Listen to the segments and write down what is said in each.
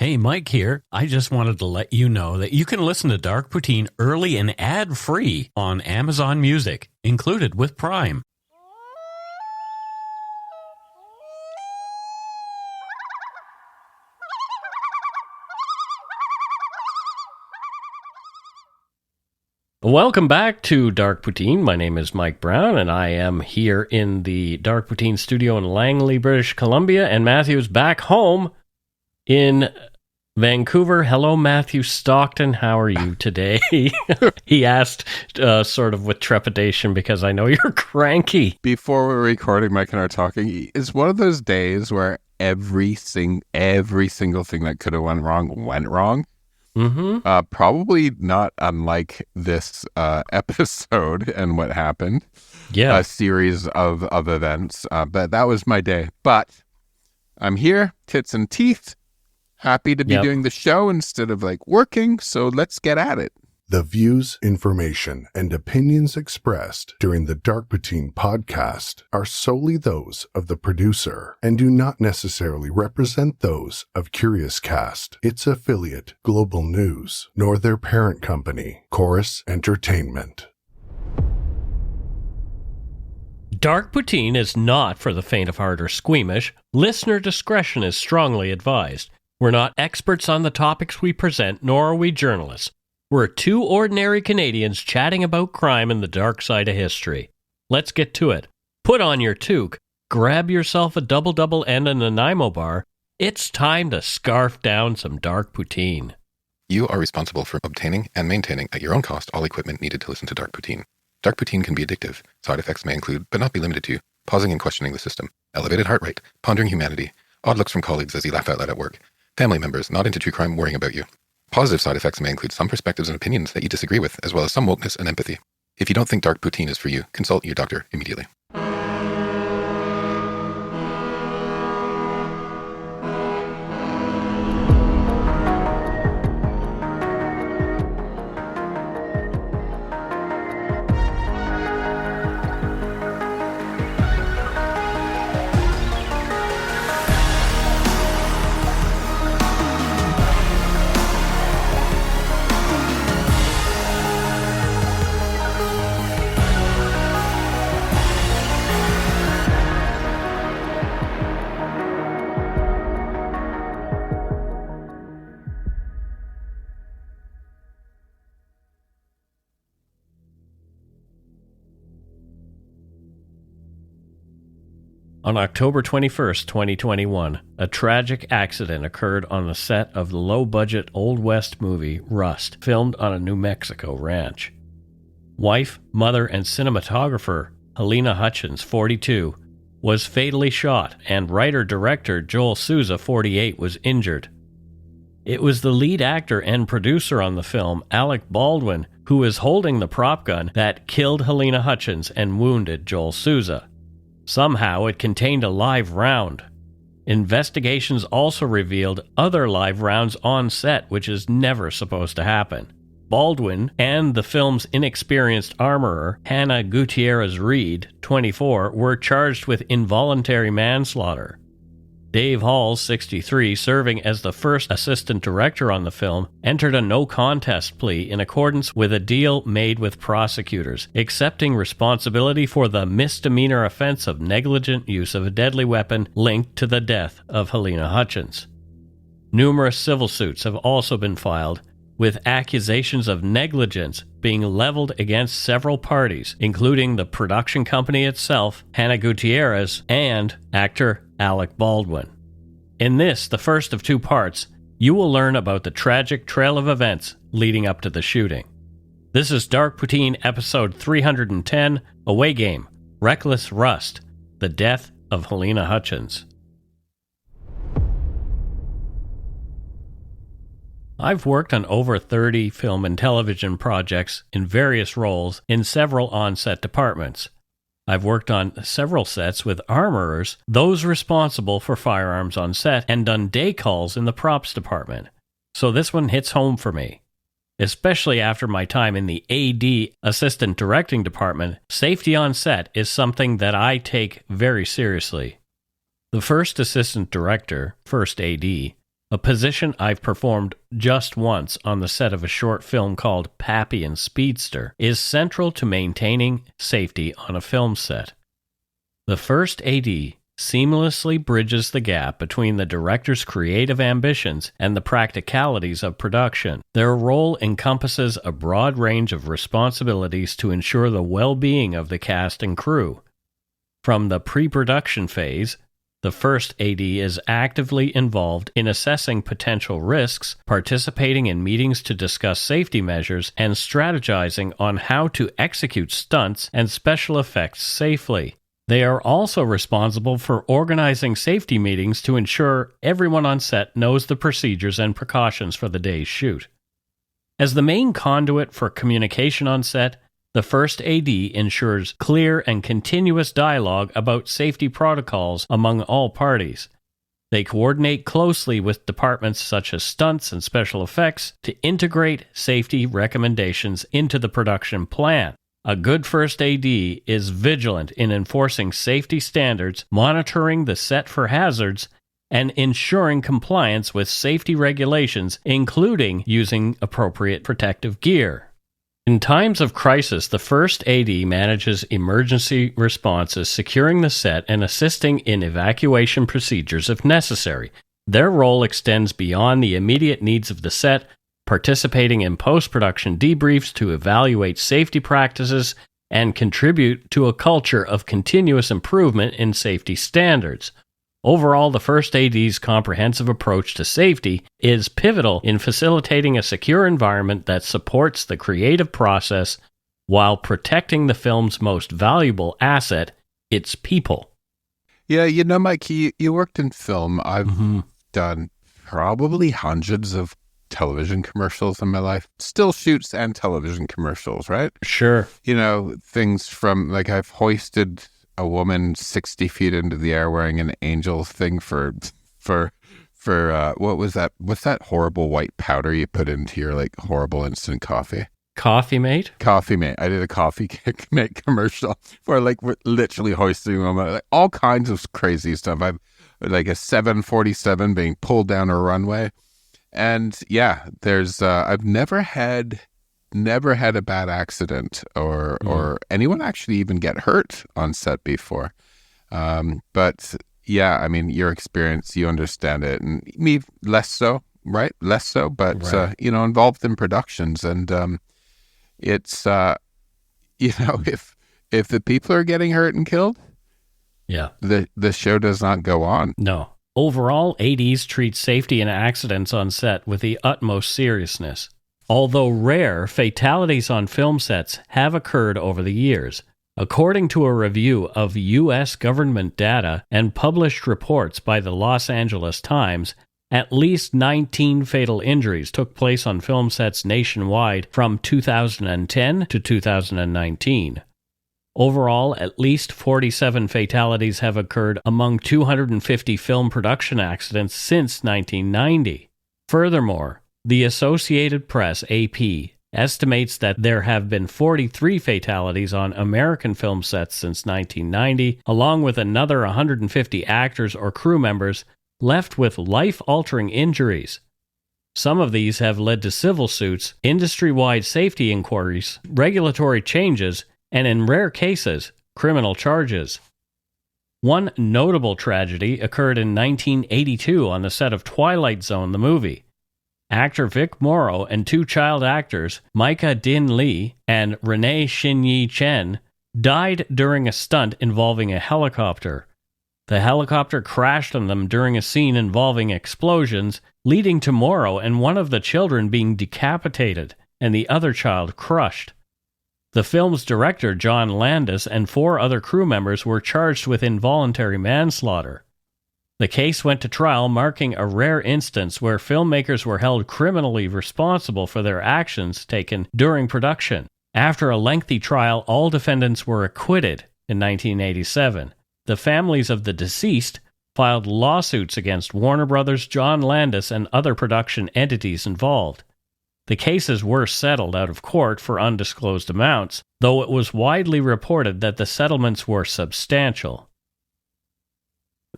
Hey, Mike here. I just wanted to let you know that you can listen to Dark Poutine early and ad-free on Amazon Music, included with Prime. Welcome back to Dark Poutine. My name is Mike Brown, and I am here in the Dark Poutine studio in Langley, British Columbia, and Matthew's back home in Vancouver. Hello, Matthew Stockton. How are you today? He asked sort of with trepidation because I know you're cranky. Before we're recording, Mike and I are talking. It's one of those days where every single thing that could have went wrong. Mm-hmm. Probably not unlike this episode and what happened. Yeah. A series of events. But that was my day. But I'm here, tits and teeth. Happy to be doing the show instead of working. So let's get at it. The views, information, and opinions expressed during the Dark Poutine podcast are solely those of the producer and do not necessarily represent those of Curious Cast, its affiliate, Global News, nor their parent company, Chorus Entertainment. Dark Poutine is not for the faint of heart or squeamish. Listener discretion is strongly advised. We're not experts on the topics we present, nor are we journalists. We're two ordinary Canadians chatting about crime and the dark side of history. Let's get to it. Put on your toque, grab yourself a double-double and a Nanaimo bar. It's time to scarf down some Dark Poutine. You are responsible for obtaining and maintaining at your own cost all equipment needed to listen to Dark Poutine. Dark Poutine can be addictive. Side effects may include, but not be limited to, pausing and questioning the system, elevated heart rate, pondering humanity, odd looks from colleagues as you laugh out loud at work, family members not into true crime worrying about you. Positive side effects may include some perspectives and opinions that you disagree with, as well as some wokeness and empathy. If you don't think Dark Poutine is for you, consult your doctor immediately. On October 21st, 2021, a tragic accident occurred on the set of the low-budget Old West movie Rust, filmed on a New Mexico ranch. Wife, mother, and cinematographer Halyna Hutchins, 42, was fatally shot, and writer-director Joel Souza, 48, was injured. It was the lead actor and producer on the film, Alec Baldwin, who was holding the prop gun that killed Halyna Hutchins and wounded Joel Souza. Somehow it contained a live round. Investigations also revealed other live rounds on set, which is never supposed to happen. Baldwin and the film's inexperienced armourer, Hannah Gutierrez-Reed, 24, were charged with involuntary manslaughter. Dave Halls, 63, serving as the first assistant director on the film, entered a no-contest plea in accordance with a deal made with prosecutors, accepting responsibility for the misdemeanour offence of negligent use of a deadly weapon linked to the death of Halyna Hutchins. Numerous civil suits have also been filed, with accusations of negligence being leveled against several parties, including the production company itself, Hannah Gutierrez, and actor Alec Baldwin. In this, the first of two parts, you will learn about the tragic trail of events leading up to the shooting. This is Dark Poutine episode 310, Away Game, Reckless Rust, The Death of Halyna Hutchins. I've worked on over 30 film and television projects in various roles in several on-set departments. I've worked on several sets with armourers, those responsible for firearms on set, and done day calls in the props department. So this one hits home for me. Especially after my time in the AD, Assistant Directing Department, safety on set is something that I take very seriously. The first assistant director, first AD, a position I've performed just once on the set of a short film called Pappy and Speedster, is central to maintaining safety on a film set. The first AD seamlessly bridges the gap between the director's creative ambitions and the practicalities of production. Their role encompasses a broad range of responsibilities to ensure the well-being of the cast and crew. From the pre-production phase, the first AD is actively involved in assessing potential risks, participating in meetings to discuss safety measures, and strategizing on how to execute stunts and special effects safely. They are also responsible for organizing safety meetings to ensure everyone on set knows the procedures and precautions for the day's shoot. As the main conduit for communication on set, the first AD ensures clear and continuous dialogue about safety protocols among all parties. They coordinate closely with departments such as stunts and special effects to integrate safety recommendations into the production plan. A good first AD is vigilant in enforcing safety standards, monitoring the set for hazards, and ensuring compliance with safety regulations, including using appropriate protective gear. In times of crisis, the first AD manages emergency responses, securing the set and assisting in evacuation procedures if necessary. Their role extends beyond the immediate needs of the set, participating in post-production debriefs to evaluate safety practices and contribute to a culture of continuous improvement in safety standards. Overall, the first AD's comprehensive approach to safety is pivotal in facilitating a secure environment that supports the creative process while protecting the film's most valuable asset, its people. Yeah, Mike, you worked in film. I've done probably hundreds of television commercials in my life. Still shoots and television commercials, right? Sure. Things from, like, I've hoisted a woman 60 feet into the air wearing an angel thing for what was that? What's that horrible white powder you put into your, like, horrible instant coffee? Coffee Mate? Coffee Mate. I did a Coffee Mate commercial where, like, we're literally hoisting a woman, like, all kinds of crazy stuff. I've, like, a 747 being pulled down a runway. And yeah, there's I've never had a bad accident or anyone actually even get hurt on set before. But yeah, I mean, your experience, you understand it, and me less so, right? Less so, but right. Involved in productions, and it's if the people are getting hurt and killed, yeah, the show does not go on. No. Overall, ADs treat safety and accidents on set with the utmost seriousness. Although rare, fatalities on film sets have occurred over the years. According to a review of U.S. government data and published reports by the Los Angeles Times, at least 19 fatal injuries took place on film sets nationwide from 2010 to 2019. Overall, at least 47 fatalities have occurred among 250 film production accidents since 1990. Furthermore, the Associated Press, AP, estimates that there have been 43 fatalities on American film sets since 1990, along with another 150 actors or crew members left with life-altering injuries. Some of these have led to civil suits, industry-wide safety inquiries, regulatory changes, and in rare cases, criminal charges. One notable tragedy occurred in 1982 on the set of Twilight Zone, the movie. Actor Vic Morrow and two child actors, Micah Din Lee and Renee Shin-Yi Chen, died during a stunt involving a helicopter. The helicopter crashed on them during a scene involving explosions, leading to Morrow and one of the children being decapitated and the other child crushed. The film's director, John Landis, and 4 other crew members were charged with involuntary manslaughter. The case went to trial, marking a rare instance where filmmakers were held criminally responsible for their actions taken during production. After a lengthy trial, all defendants were acquitted in 1987. The families of the deceased filed lawsuits against Warner Brothers, John Landis, and other production entities involved. The cases were settled out of court for undisclosed amounts, though it was widely reported that the settlements were substantial.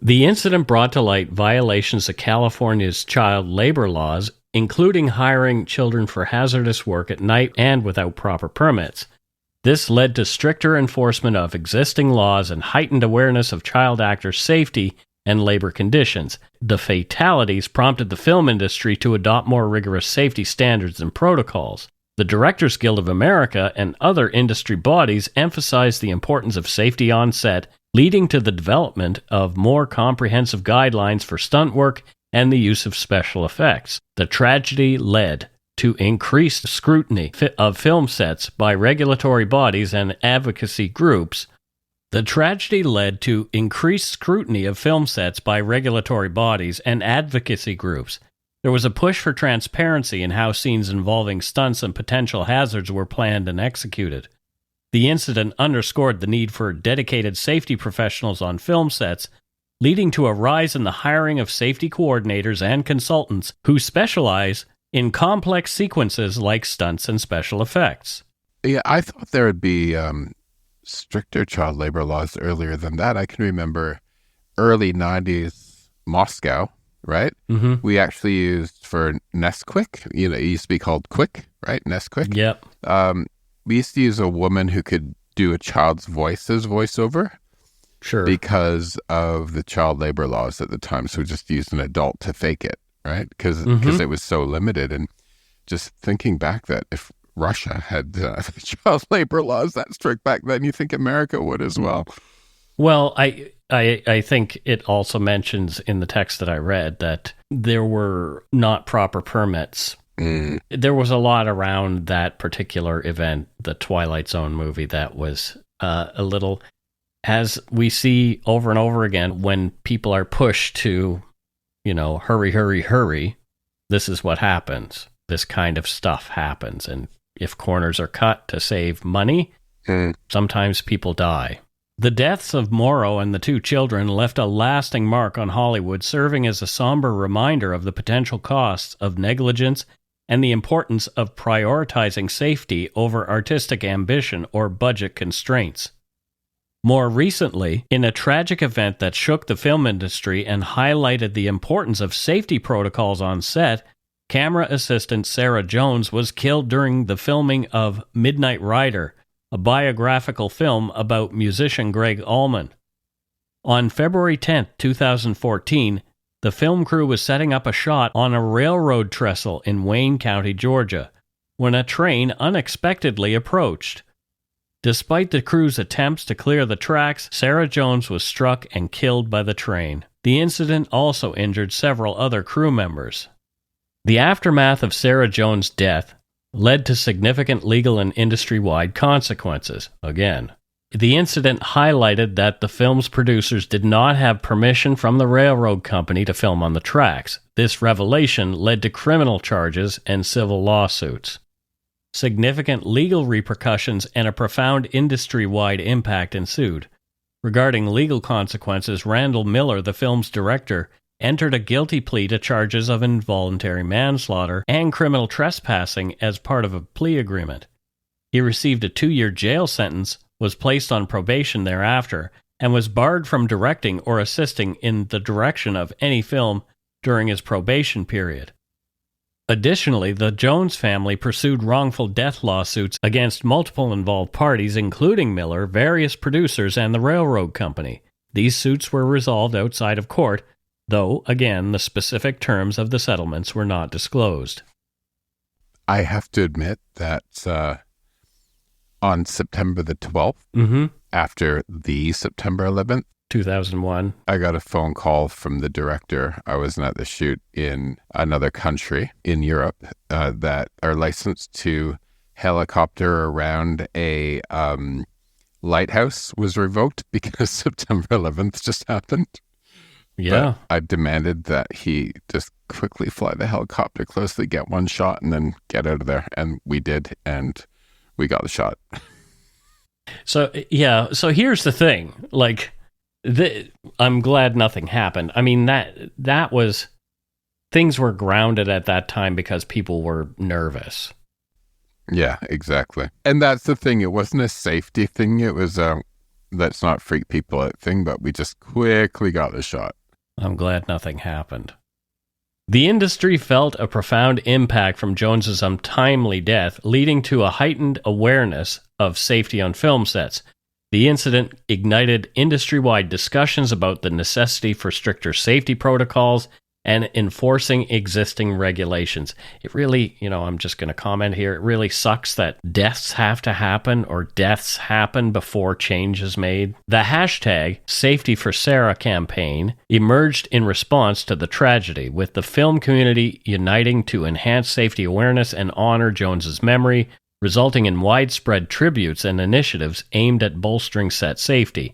The incident brought to light violations of California's child labor laws, including hiring children for hazardous work at night and without proper permits. This led to stricter enforcement of existing laws and heightened awareness of child actors' safety and labor conditions. The fatalities prompted the film industry to adopt more rigorous safety standards and protocols. The Directors Guild of America and other industry bodies emphasized the importance of safety on set, leading to the development of more comprehensive guidelines for stunt work and the use of special effects. The tragedy led to increased scrutiny of film sets by regulatory bodies and advocacy groups. The tragedy led to increased scrutiny of film sets by regulatory bodies and advocacy groups. There was a push for transparency in how scenes involving stunts and potential hazards were planned and executed. The incident underscored the need for dedicated safety professionals on film sets, leading to a rise in the hiring of safety coordinators and consultants who specialize in complex sequences like stunts and special effects. Yeah, I thought there would be stricter child labor laws earlier than that. I can remember early 90s Moscow, right? Mm-hmm. We actually used for Nesquik, it used to be called Quick, right? Nesquik. Yep. We used to use a woman who could do a child's voice as voiceover. Sure. Because of the child labor laws at the time. So we just used an adult to fake it, right? Because it was so limited. And just thinking back that if Russia had child labor laws that strict back then, you think America would as well. Well, I think it also mentions in the text that I read that there were not proper permits. There was a lot around that particular event, the Twilight Zone movie, that was a little, as we see over and over again, when people are pushed to, hurry, hurry, hurry, this is what happens. This kind of stuff happens. And if corners are cut to save money, sometimes people die. The deaths of Morrow and the two children left a lasting mark on Hollywood, serving as a somber reminder of the potential costs of negligence and the importance of prioritizing safety over artistic ambition or budget constraints. More recently, in a tragic event that shook the film industry and highlighted the importance of safety protocols on set, camera assistant Sarah Jones was killed during the filming of Midnight Rider, a biographical film about musician Greg Allman. On February 10, 2014, the film crew was setting up a shot on a railroad trestle in Wayne County, Georgia, when a train unexpectedly approached. Despite the crew's attempts to clear the tracks, Sarah Jones was struck and killed by the train. The incident also injured several other crew members. The aftermath of Sarah Jones' death led to significant legal and industry-wide consequences. Again, the incident highlighted that the film's producers did not have permission from the railroad company to film on the tracks. This revelation led to criminal charges and civil lawsuits. Significant legal repercussions and a profound industry-wide impact ensued. Regarding legal consequences, Randall Miller, the film's director, entered a guilty plea to charges of involuntary manslaughter and criminal trespassing as part of a plea agreement. He received a 2-year jail sentence, was placed on probation thereafter, and was barred from directing or assisting in the direction of any film during his probation period. Additionally, the Jones family pursued wrongful death lawsuits against multiple involved parties, including Miller, various producers, and the railroad company. These suits were resolved outside of court, though, again, the specific terms of the settlements were not disclosed. I have to admit that on September the 12th, after the September 11th, 2001, I got a phone call from the director. I was at the shoot in another country in Europe that are licensed to helicopter around a lighthouse was revoked because September 11th just happened. Yeah. But I demanded that he just quickly fly the helicopter closely, get one shot, and then get out of there. And we did, and we got the shot. So, yeah. So here's the thing. I'm glad nothing happened. I mean, that was... Things were grounded at that time because people were nervous. Yeah, exactly. And that's the thing. It wasn't a safety thing. It was let's not freak people out thing, but we just quickly got the shot. I'm glad nothing happened. The industry felt a profound impact from Jones's untimely death, leading to a heightened awareness of safety on film sets. The incident ignited industry-wide discussions about the necessity for stricter safety protocols and enforcing existing regulations. It really, I'm just going to comment here, it really sucks that deaths have to happen or deaths happen before change is made. The hashtag Safety for Sarah campaign emerged in response to the tragedy, with the film community uniting to enhance safety awareness and honor Jones's memory, resulting in widespread tributes and initiatives aimed at bolstering set safety.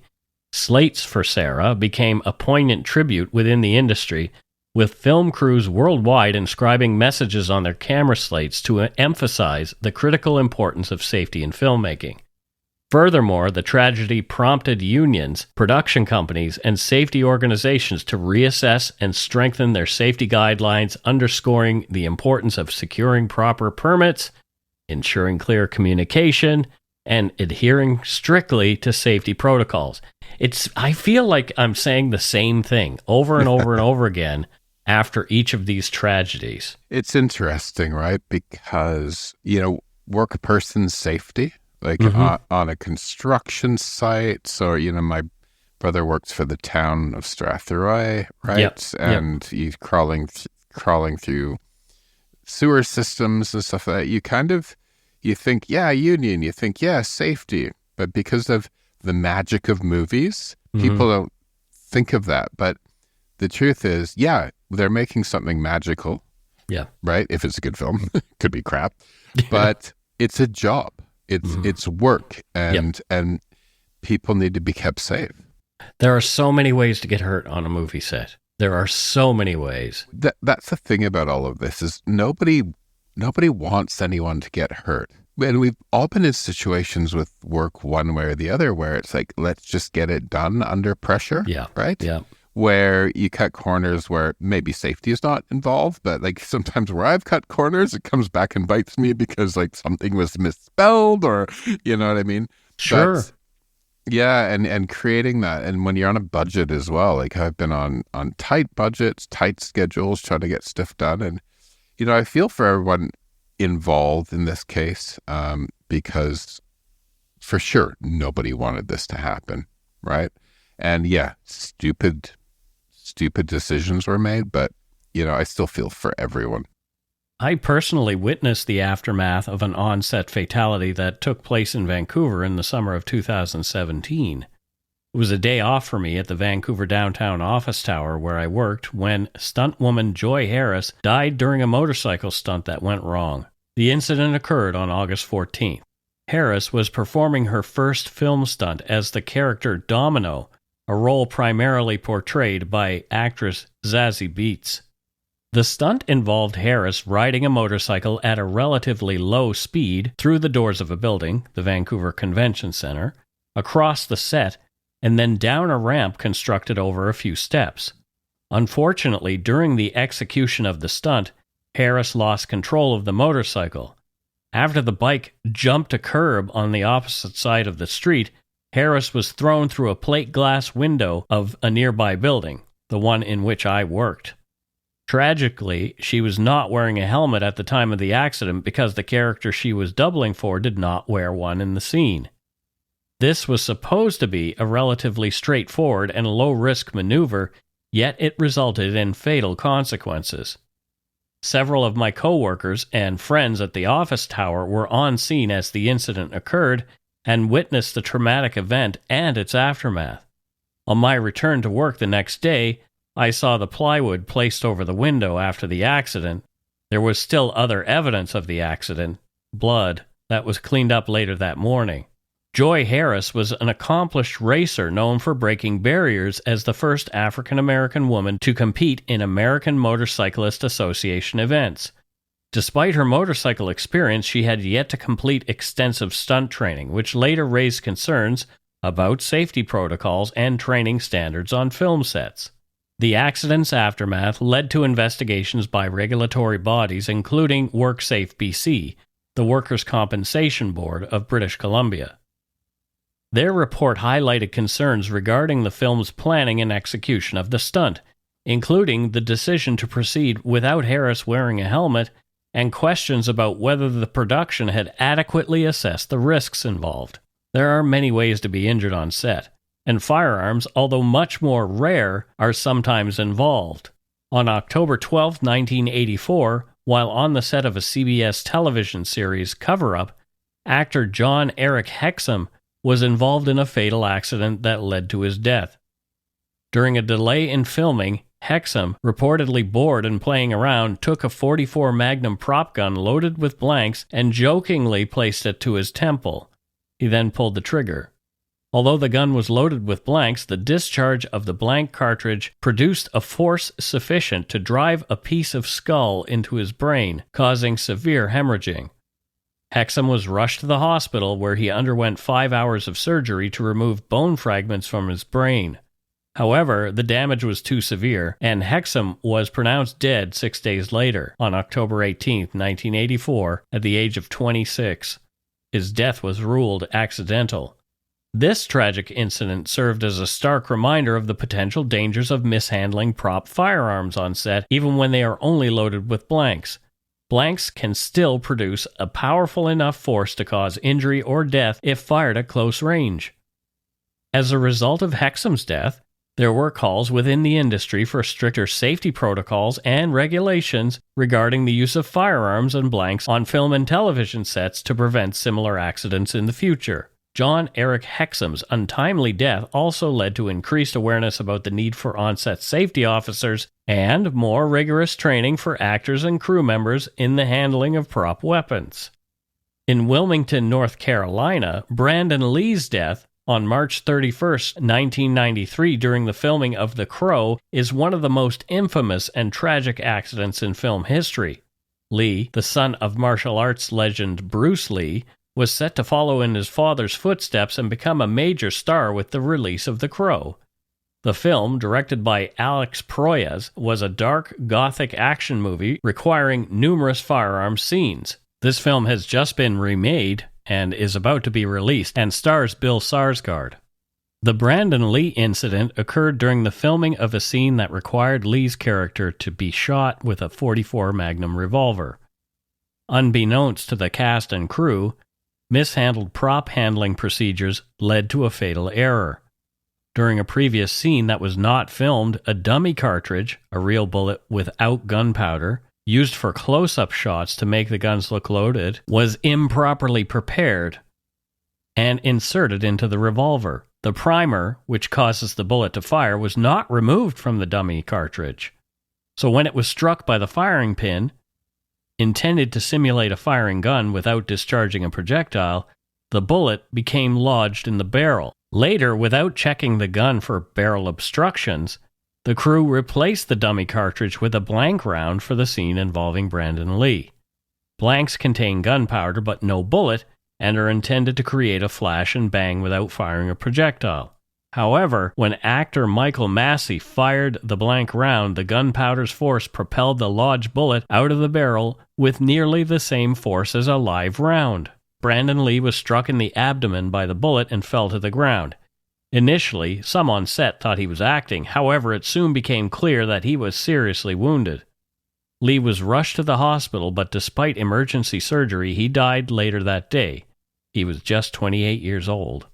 Slates for Sarah became a poignant tribute within the industry, with film crews worldwide inscribing messages on their camera slates to emphasize the critical importance of safety in filmmaking. Furthermore, the tragedy prompted unions, production companies, and safety organizations to reassess and strengthen their safety guidelines, underscoring the importance of securing proper permits, ensuring clear communication, and adhering strictly to safety protocols. I feel like I'm saying the same thing over and over and over again after each of these tragedies. It's interesting, right? Because, work person's safety, like on a construction site. So, my brother works for the town of Strathroy, right? Yep. And he's crawling through sewer systems and stuff like that. You think, yeah, union, you think, yeah, safety. But because of the magic of movies, people don't think of that. But the truth is, yeah, they're making something magical. Yeah. Right? If it's a good film. Could be crap. But it's a job. It's work. And people need to be kept safe. There are so many ways to get hurt on a movie set. There are so many ways. That's the thing about all of this is nobody wants anyone to get hurt. And we've all been in situations with work one way or the other where it's like, let's just get it done under pressure. Yeah. Right? Yeah. Where you cut corners where maybe safety is not involved, but like sometimes where I've cut corners, it comes back and bites me because like something was misspelled or, you know what I mean? Sure. But, yeah, and creating that. And when you're on a budget as well, like I've been on tight budgets, tight schedules, trying to get stuff done. And, I feel for everyone involved in this case because for sure, nobody wanted this to happen, right? And yeah, stupid decisions were made, but, I still feel for everyone. I personally witnessed the aftermath of an on-set fatality that took place in Vancouver in the summer of 2017. It was a day off for me at the Vancouver downtown office tower where I worked when stuntwoman Joy Harris died during a motorcycle stunt that went wrong. The incident occurred on August 14th. Harris was performing her first film stunt as the character Domino, a role primarily portrayed by actress Zazie Beetz. The stunt involved Harris riding a motorcycle at a relatively low speed through the doors of a building, the Vancouver Convention Center, across the set, and then down a ramp constructed over a few steps. Unfortunately, during the execution of the stunt, Harris lost control of the motorcycle. After the bike jumped a curb on the opposite side of the street, Harris was thrown through a plate glass window of a nearby building, the one in which I worked. Tragically, she was not wearing a helmet at the time of the accident because the character she was doubling for did not wear one in the scene. This was supposed to be a relatively straightforward and low-risk maneuver, yet it resulted in fatal consequences. Several of my coworkers and friends at the office tower were on scene as the incident occurred and witnessed the traumatic event and its aftermath. On my return to work the next day, I saw the plywood placed over the window after the accident. There was still other evidence of the accident, blood, that was cleaned up later that morning. Joy Harris was an accomplished racer known for breaking barriers as the first African-American woman to compete in American Motorcyclist Association events. Despite her motorcycle experience, she had yet to complete extensive stunt training, which later raised concerns about safety protocols and training standards on film sets. The accident's aftermath led to investigations by regulatory bodies including WorkSafe BC, the Workers' Compensation Board of British Columbia. Their report highlighted concerns regarding the film's planning and execution of the stunt, including the decision to proceed without Harris wearing a helmet and questions about whether the production had adequately assessed the risks involved. There are many ways to be injured on set, and firearms, although much more rare, are sometimes involved. On October 12, 1984, while on the set of a CBS television series Cover-Up, actor John Eric Hexum was involved in a fatal accident that led to his death. During a delay in filming, Hexum, reportedly bored and playing around, took a .44 Magnum prop gun loaded with blanks and jokingly placed it to his temple. He then pulled the trigger. Although the gun was loaded with blanks, the discharge of the blank cartridge produced a force sufficient to drive a piece of skull into his brain, causing severe hemorrhaging. Hexum was rushed to the hospital where he underwent 5 hours of surgery to remove bone fragments from his brain. However, the damage was too severe, and Hexum was pronounced dead 6 days later, on October 18, 1984, at the age of 26. His death was ruled accidental. This tragic incident served as a stark reminder of the potential dangers of mishandling prop firearms on set, even when they are only loaded with blanks. Blanks can still produce a powerful enough force to cause injury or death if fired at close range. As a result of Hexum's death, there were calls within the industry for stricter safety protocols and regulations regarding the use of firearms and blanks on film and television sets to prevent similar accidents in the future. John Eric Hexum's untimely death also led to increased awareness about the need for on-set safety officers and more rigorous training for actors and crew members in the handling of prop weapons. In Wilmington, North Carolina, Brandon Lee's death on March 31, 1993, during the filming of The Crow, is one of the most infamous and tragic accidents in film history. Lee, the son of martial arts legend Bruce Lee, was set to follow in his father's footsteps and become a major star with the release of The Crow. The film, directed by Alex Proyas, was a dark, gothic action movie requiring numerous firearm scenes. This film has just been remade and is about to be released, and stars Bill Skarsgård. The Brandon Lee incident occurred during the filming of a scene that required Lee's character to be shot with a .44 Magnum revolver. Unbeknownst to the cast and crew, mishandled prop handling procedures led to a fatal error. During a previous scene that was not filmed, a dummy cartridge, a real bullet without gunpowder, used for close-up shots to make the guns look loaded, was improperly prepared and inserted into the revolver. The primer, which causes the bullet to fire, was not removed from the dummy cartridge. So when it was struck by the firing pin, intended to simulate a firing gun without discharging a projectile, the bullet became lodged in the barrel. Later, without checking the gun for barrel obstructions, the crew replaced the dummy cartridge with a blank round for the scene involving Brandon Lee. Blanks contain gunpowder but no bullet and are intended to create a flash and bang without firing a projectile. However, when actor Michael Massey fired the blank round, the gunpowder's force propelled the lodged bullet out of the barrel with nearly the same force as a live round. Brandon Lee was struck in the abdomen by the bullet and fell to the ground. Initially, some on set thought he was acting. However, it soon became clear that he was seriously wounded. Lee was rushed to the hospital, but despite emergency surgery, he died later that day. He was just 28 years old.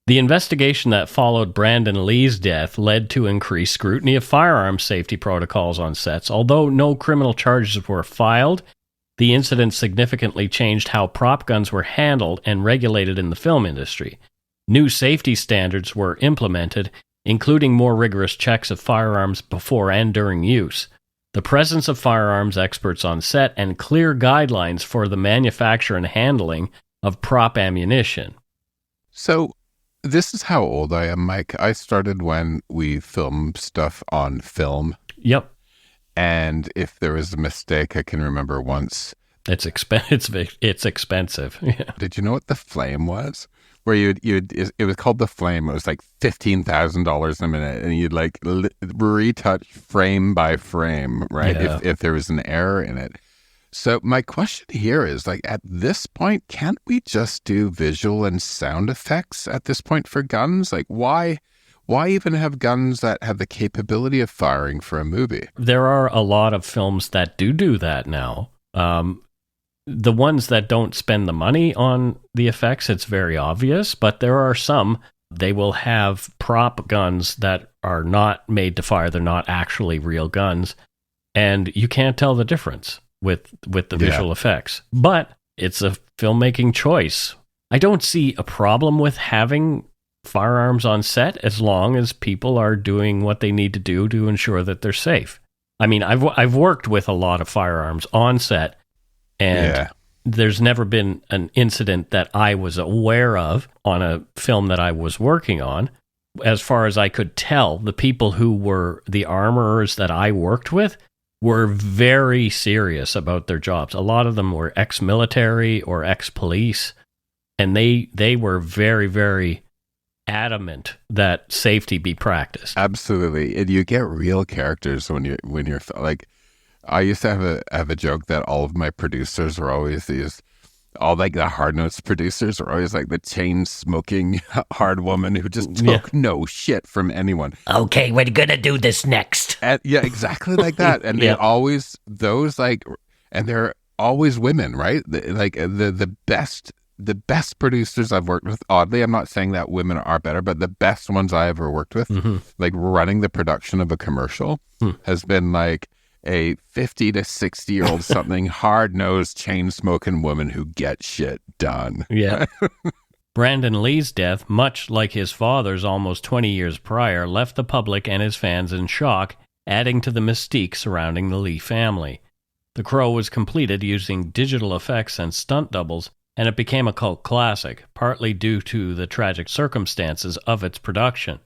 The investigation that followed Brandon Lee's death led to increased scrutiny of firearms safety protocols on sets. Although no criminal charges were filed, the incident significantly changed how prop guns were handled and regulated in the film industry. New safety standards were implemented, including more rigorous checks of firearms before and during use, the presence of firearms experts on set, and clear guidelines for the manufacture and handling of prop ammunition. So, this is how old I am, Mike. I started when we filmed stuff on film. Yep. And if there was a mistake, I can remember once. It's expensive. Yeah. Did you know what the flame was? Where it was called the flame. It was like $15,000 a minute, and you'd like retouch frame by frame, right? Yeah. If there was an error in it. So my question here is, like, at this point, can't we just do visual and sound effects at this point for guns? Like, why even have guns that have the capability of firing for a movie? There are a lot of films that do that now. The ones that don't spend the money on the effects, it's very obvious, but there are some, they will have prop guns that are not made to fire. They're not actually real guns, and you can't tell the difference with the visual effects. But it's a filmmaking choice. I don't see a problem with having firearms on set as long as people are doing what they need to do to ensure that they're safe. I mean, I've worked with a lot of firearms on set, and there's never been an incident that I was aware of on a film that I was working on. As far as I could tell, the people who were the armorers that I worked with were very serious about their jobs. A lot of them were ex-military or ex-police, and they were very, very adamant that safety be practiced. Absolutely. And you get real characters when you're like, I used to have a joke that all of my producers were always all like the hard notes producers are always like the chain smoking hard woman who just took no shit from anyone. Okay, we're gonna do this next. And, yeah, exactly like that. And they always and they're always women, right? The best producers I've worked with, oddly, I'm not saying that women are better, but the best ones I ever worked with, like running the production of a commercial has been like a 50 to 60-year-old something hard-nosed, chain-smoking woman who gets shit done. Yeah. Brandon Lee's death, much like his father's almost 20 years prior, left the public and his fans in shock, adding to the mystique surrounding the Lee family. The Crow was completed using digital effects and stunt doubles, and it became a cult classic, partly due to the tragic circumstances of its production.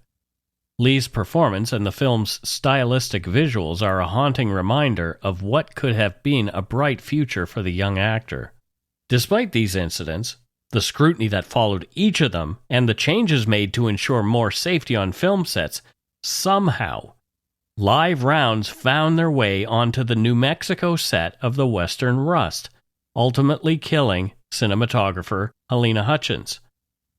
Lee's performance and the film's stylistic visuals are a haunting reminder of what could have been a bright future for the young actor. Despite these incidents, the scrutiny that followed each of them, and the changes made to ensure more safety on film sets, somehow, live rounds found their way onto the New Mexico set of the Western Rust, ultimately killing cinematographer Halyna Hutchins.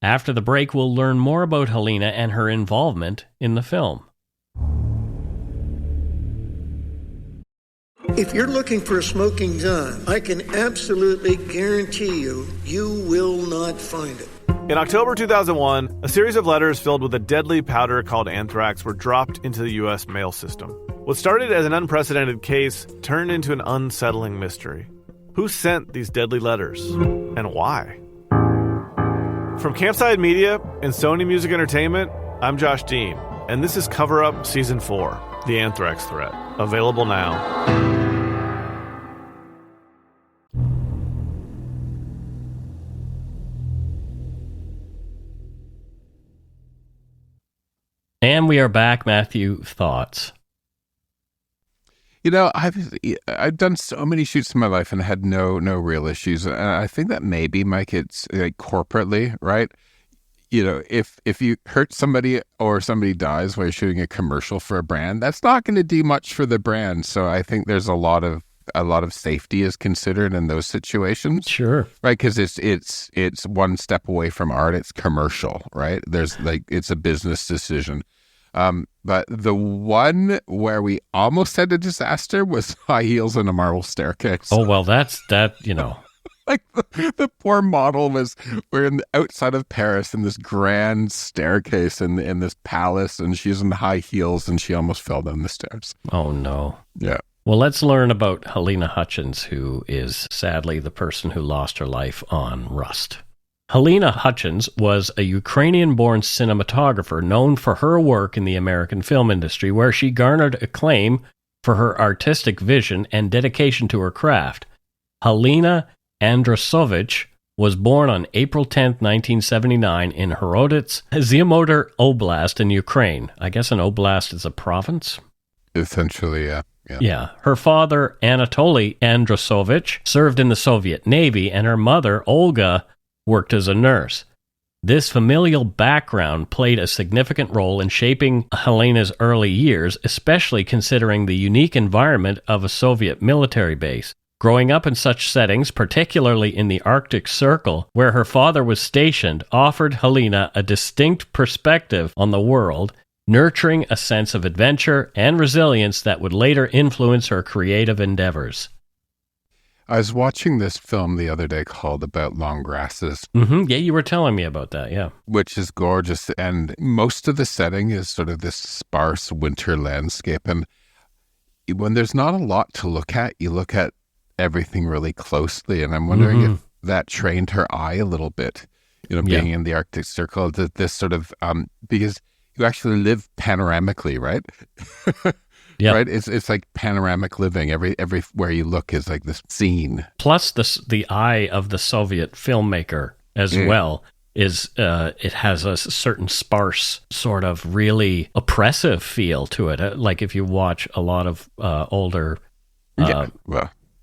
After the break, we'll learn more about Halyna and her involvement in the film. If you're looking for a smoking gun, I can absolutely guarantee you will not find it. In October 2001, a series of letters filled with a deadly powder called anthrax were dropped into the U.S. mail system. What started as an unprecedented case turned into an unsettling mystery. Who sent these deadly letters, and why? From Campside Media and Sony Music Entertainment, I'm Josh Dean, and this is Cover Up Season 4, The Anthrax Threat, available now. And we are back. Matthew, thoughts? You know, I've done so many shoots in my life and had no real issues. And I think that maybe, Mike, it's like corporately, right? You know, if you hurt somebody or somebody dies while you're shooting a commercial for a brand, that's not going to do much for the brand. So I think there's a lot of safety is considered in those situations. Sure. Right, because it's one step away from art. It's commercial, right? There's it's a business decision. But the one where we almost had a disaster was high heels and a marble staircase. Oh, well, that, you know. Like the poor model we're in the outside of Paris in this grand staircase in this palace, and she's in high heels and she almost fell down the stairs. Oh, no. Yeah. Well, let's learn about Halyna Hutchins, who is sadly the person who lost her life on Rust. Halyna Hutchins was a Ukrainian-born cinematographer known for her work in the American film industry, where she garnered acclaim for her artistic vision and dedication to her craft. Halyna Andrasovich was born on April 10, 1979 in Horodets, Ziemodar Oblast in Ukraine. I guess an oblast is a province? Essentially, yeah. Yeah. Her father, Anatoly Andrasovich, served in the Soviet Navy, and her mother, Olga, worked as a nurse. This familial background played a significant role in shaping Halyna's early years, especially considering the unique environment of a Soviet military base. Growing up in such settings, particularly in the Arctic Circle, where her father was stationed, offered Halyna a distinct perspective on the world, nurturing a sense of adventure and resilience that would later influence her creative endeavors. I was watching this film the other day called About Long Grasses. Yeah, you were telling me about that, yeah. Which is gorgeous. And most of the setting is sort of this sparse winter landscape. And when there's not a lot to look at, you look at everything really closely. And I'm wondering if that trained her eye a little bit, being in the Arctic Circle, this sort of, because you actually live panoramically, right? Yeah. Right? It's like panoramic living. Everywhere you look is like this scene. Plus the eye of the Soviet filmmaker as well is it has a certain sparse sort of really oppressive feel to it. Like if you watch a lot of older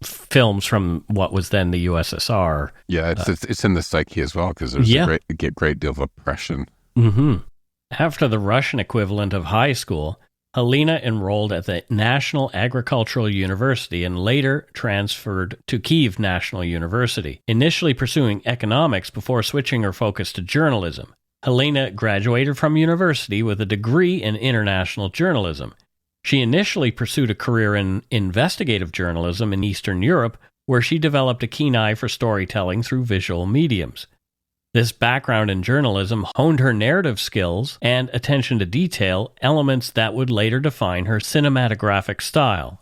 films from what was then the USSR. Yeah, it's in the psyche as well because there's a great deal of oppression. After the Russian equivalent of high school, Halyna enrolled at the National Agricultural University and later transferred to Kyiv National University, initially pursuing economics before switching her focus to journalism. Halyna graduated from university with a degree in international journalism. She initially pursued a career in investigative journalism in Eastern Europe, where she developed a keen eye for storytelling through visual mediums. This background in journalism honed her narrative skills and attention to detail, elements that would later define her cinematographic style.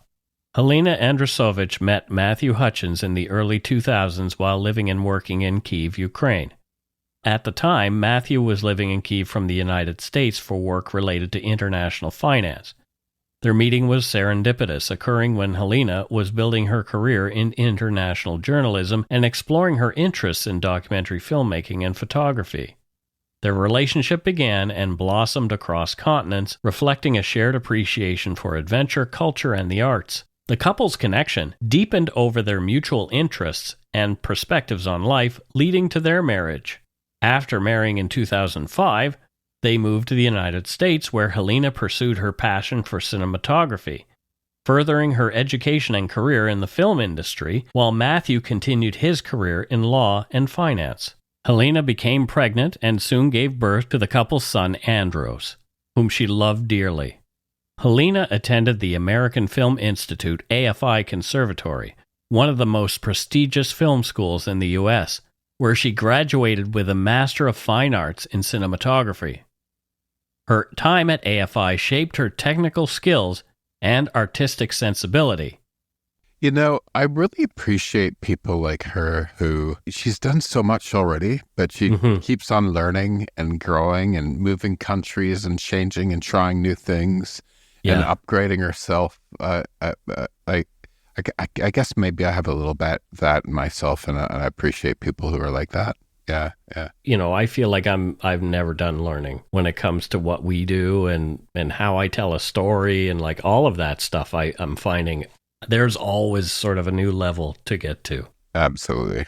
Halyna Andrusovich met Matthew Hutchins in the early 2000s while living and working in Kyiv, Ukraine. At the time, Matthew was living in Kyiv from the United States for work related to international finance. Their meeting was serendipitous, occurring when Halyna was building her career in international journalism and exploring her interests in documentary filmmaking and photography. Their relationship began and blossomed across continents, reflecting a shared appreciation for adventure, culture, and the arts. The couple's connection deepened over their mutual interests and perspectives on life, leading to their marriage. After marrying in 2005, they moved to the United States, where Halyna pursued her passion for cinematography, furthering her education and career in the film industry, while Matthew continued his career in law and finance. Halyna became pregnant and soon gave birth to the couple's son, Andros, whom she loved dearly. Halyna attended the American Film Institute AFI Conservatory, one of the most prestigious film schools in the U.S., where she graduated with a Master of Fine Arts in Cinematography. Her time at AFI shaped her technical skills and artistic sensibility. I really appreciate people like her who, she's done so much already, but she keeps on learning and growing and moving countries and changing and trying new things and upgrading herself. I guess maybe I have a little bit that myself, and I appreciate people who are like that. Yeah. I feel like I've never done learning when it comes to what we do and how I tell a story and like all of that stuff. I'm finding there's always sort of a new level to get to. Absolutely.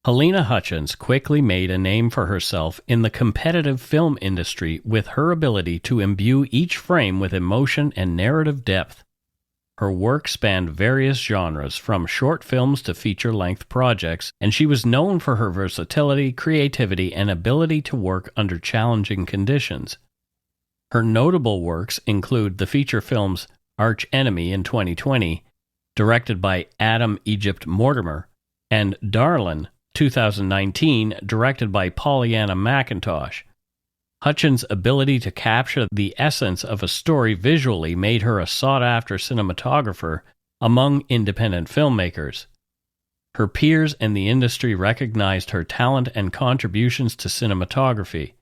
Halyna Hutchins quickly made a name for herself in the competitive film industry with her ability to imbue each frame with emotion and narrative depth. Her work spanned various genres, from short films to feature-length projects, and she was known for her versatility, creativity, and ability to work under challenging conditions. Her notable works include the feature films Arch Enemy in 2020, directed by Adam Egypt Mortimer, and Darlin, 2019, directed by Pollyanna McIntosh. Hutchins' ability to capture the essence of a story visually made her a sought-after cinematographer among independent filmmakers. Her peers in the industry recognized her talent and contributions to cinematography.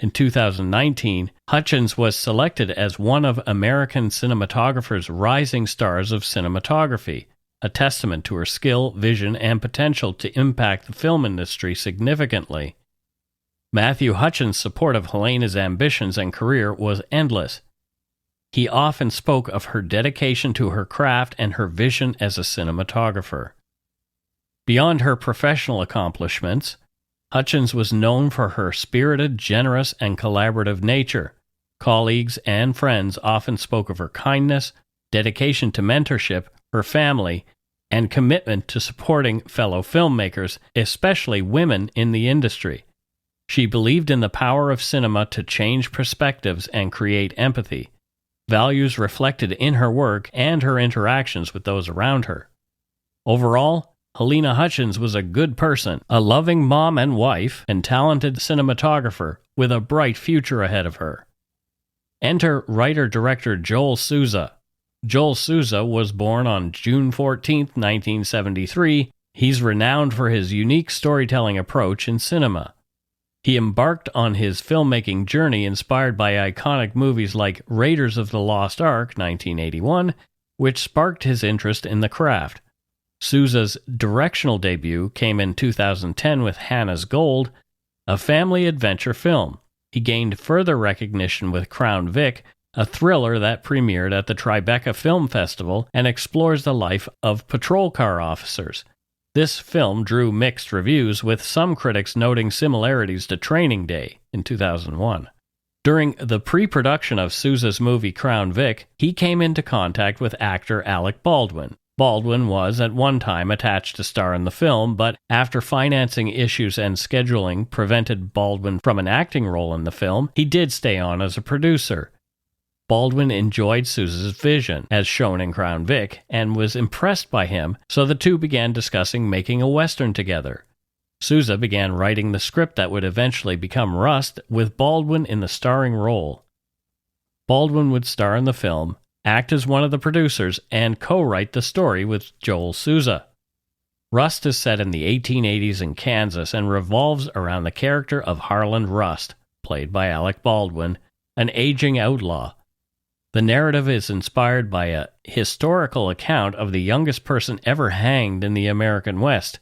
In 2019, Hutchins was selected as one of American cinematographers' rising stars of cinematography, a testament to her skill, vision, and potential to impact the film industry significantly. Matthew Hutchins' support of Halyna's ambitions and career was endless. He often spoke of her dedication to her craft and her vision as a cinematographer. Beyond her professional accomplishments, Hutchins was known for her spirited, generous, and collaborative nature. Colleagues and friends often spoke of her kindness, dedication to mentorship, her family, and commitment to supporting fellow filmmakers, especially women in the industry. She believed in the power of cinema to change perspectives and create empathy, values reflected in her work and her interactions with those around her. Overall, Halyna Hutchins was a good person, a loving mom and wife, and talented cinematographer with a bright future ahead of her. Enter writer-director Joel Souza. Joel Souza was born on June 14, 1973. He's renowned for his unique storytelling approach in cinema. He embarked on his filmmaking journey inspired by iconic movies like Raiders of the Lost Ark, 1981, which sparked his interest in the craft. Souza's directional debut came in 2010 with Hannah's Gold, a family adventure film. He gained further recognition with Crown Vic, a thriller that premiered at the Tribeca Film Festival and explores the life of patrol car officers. This film drew mixed reviews, with some critics noting similarities to Training Day in 2001. During the pre-production of Souza's movie Crown Vic, he came into contact with actor Alec Baldwin. Baldwin was at one time attached to star in the film, but after financing issues and scheduling prevented Baldwin from an acting role in the film, he did stay on as a producer. Baldwin enjoyed Souza's vision, as shown in Crown Vic, and was impressed by him, so the two began discussing making a Western together. Souza began writing the script that would eventually become Rust, with Baldwin in the starring role. Baldwin would star in the film, act as one of the producers, and co-write the story with Joel Souza. Rust is set in the 1880s in Kansas and revolves around the character of Harland Rust, played by Alec Baldwin, an aging outlaw. The narrative is inspired by a historical account of the youngest person ever hanged in the American West.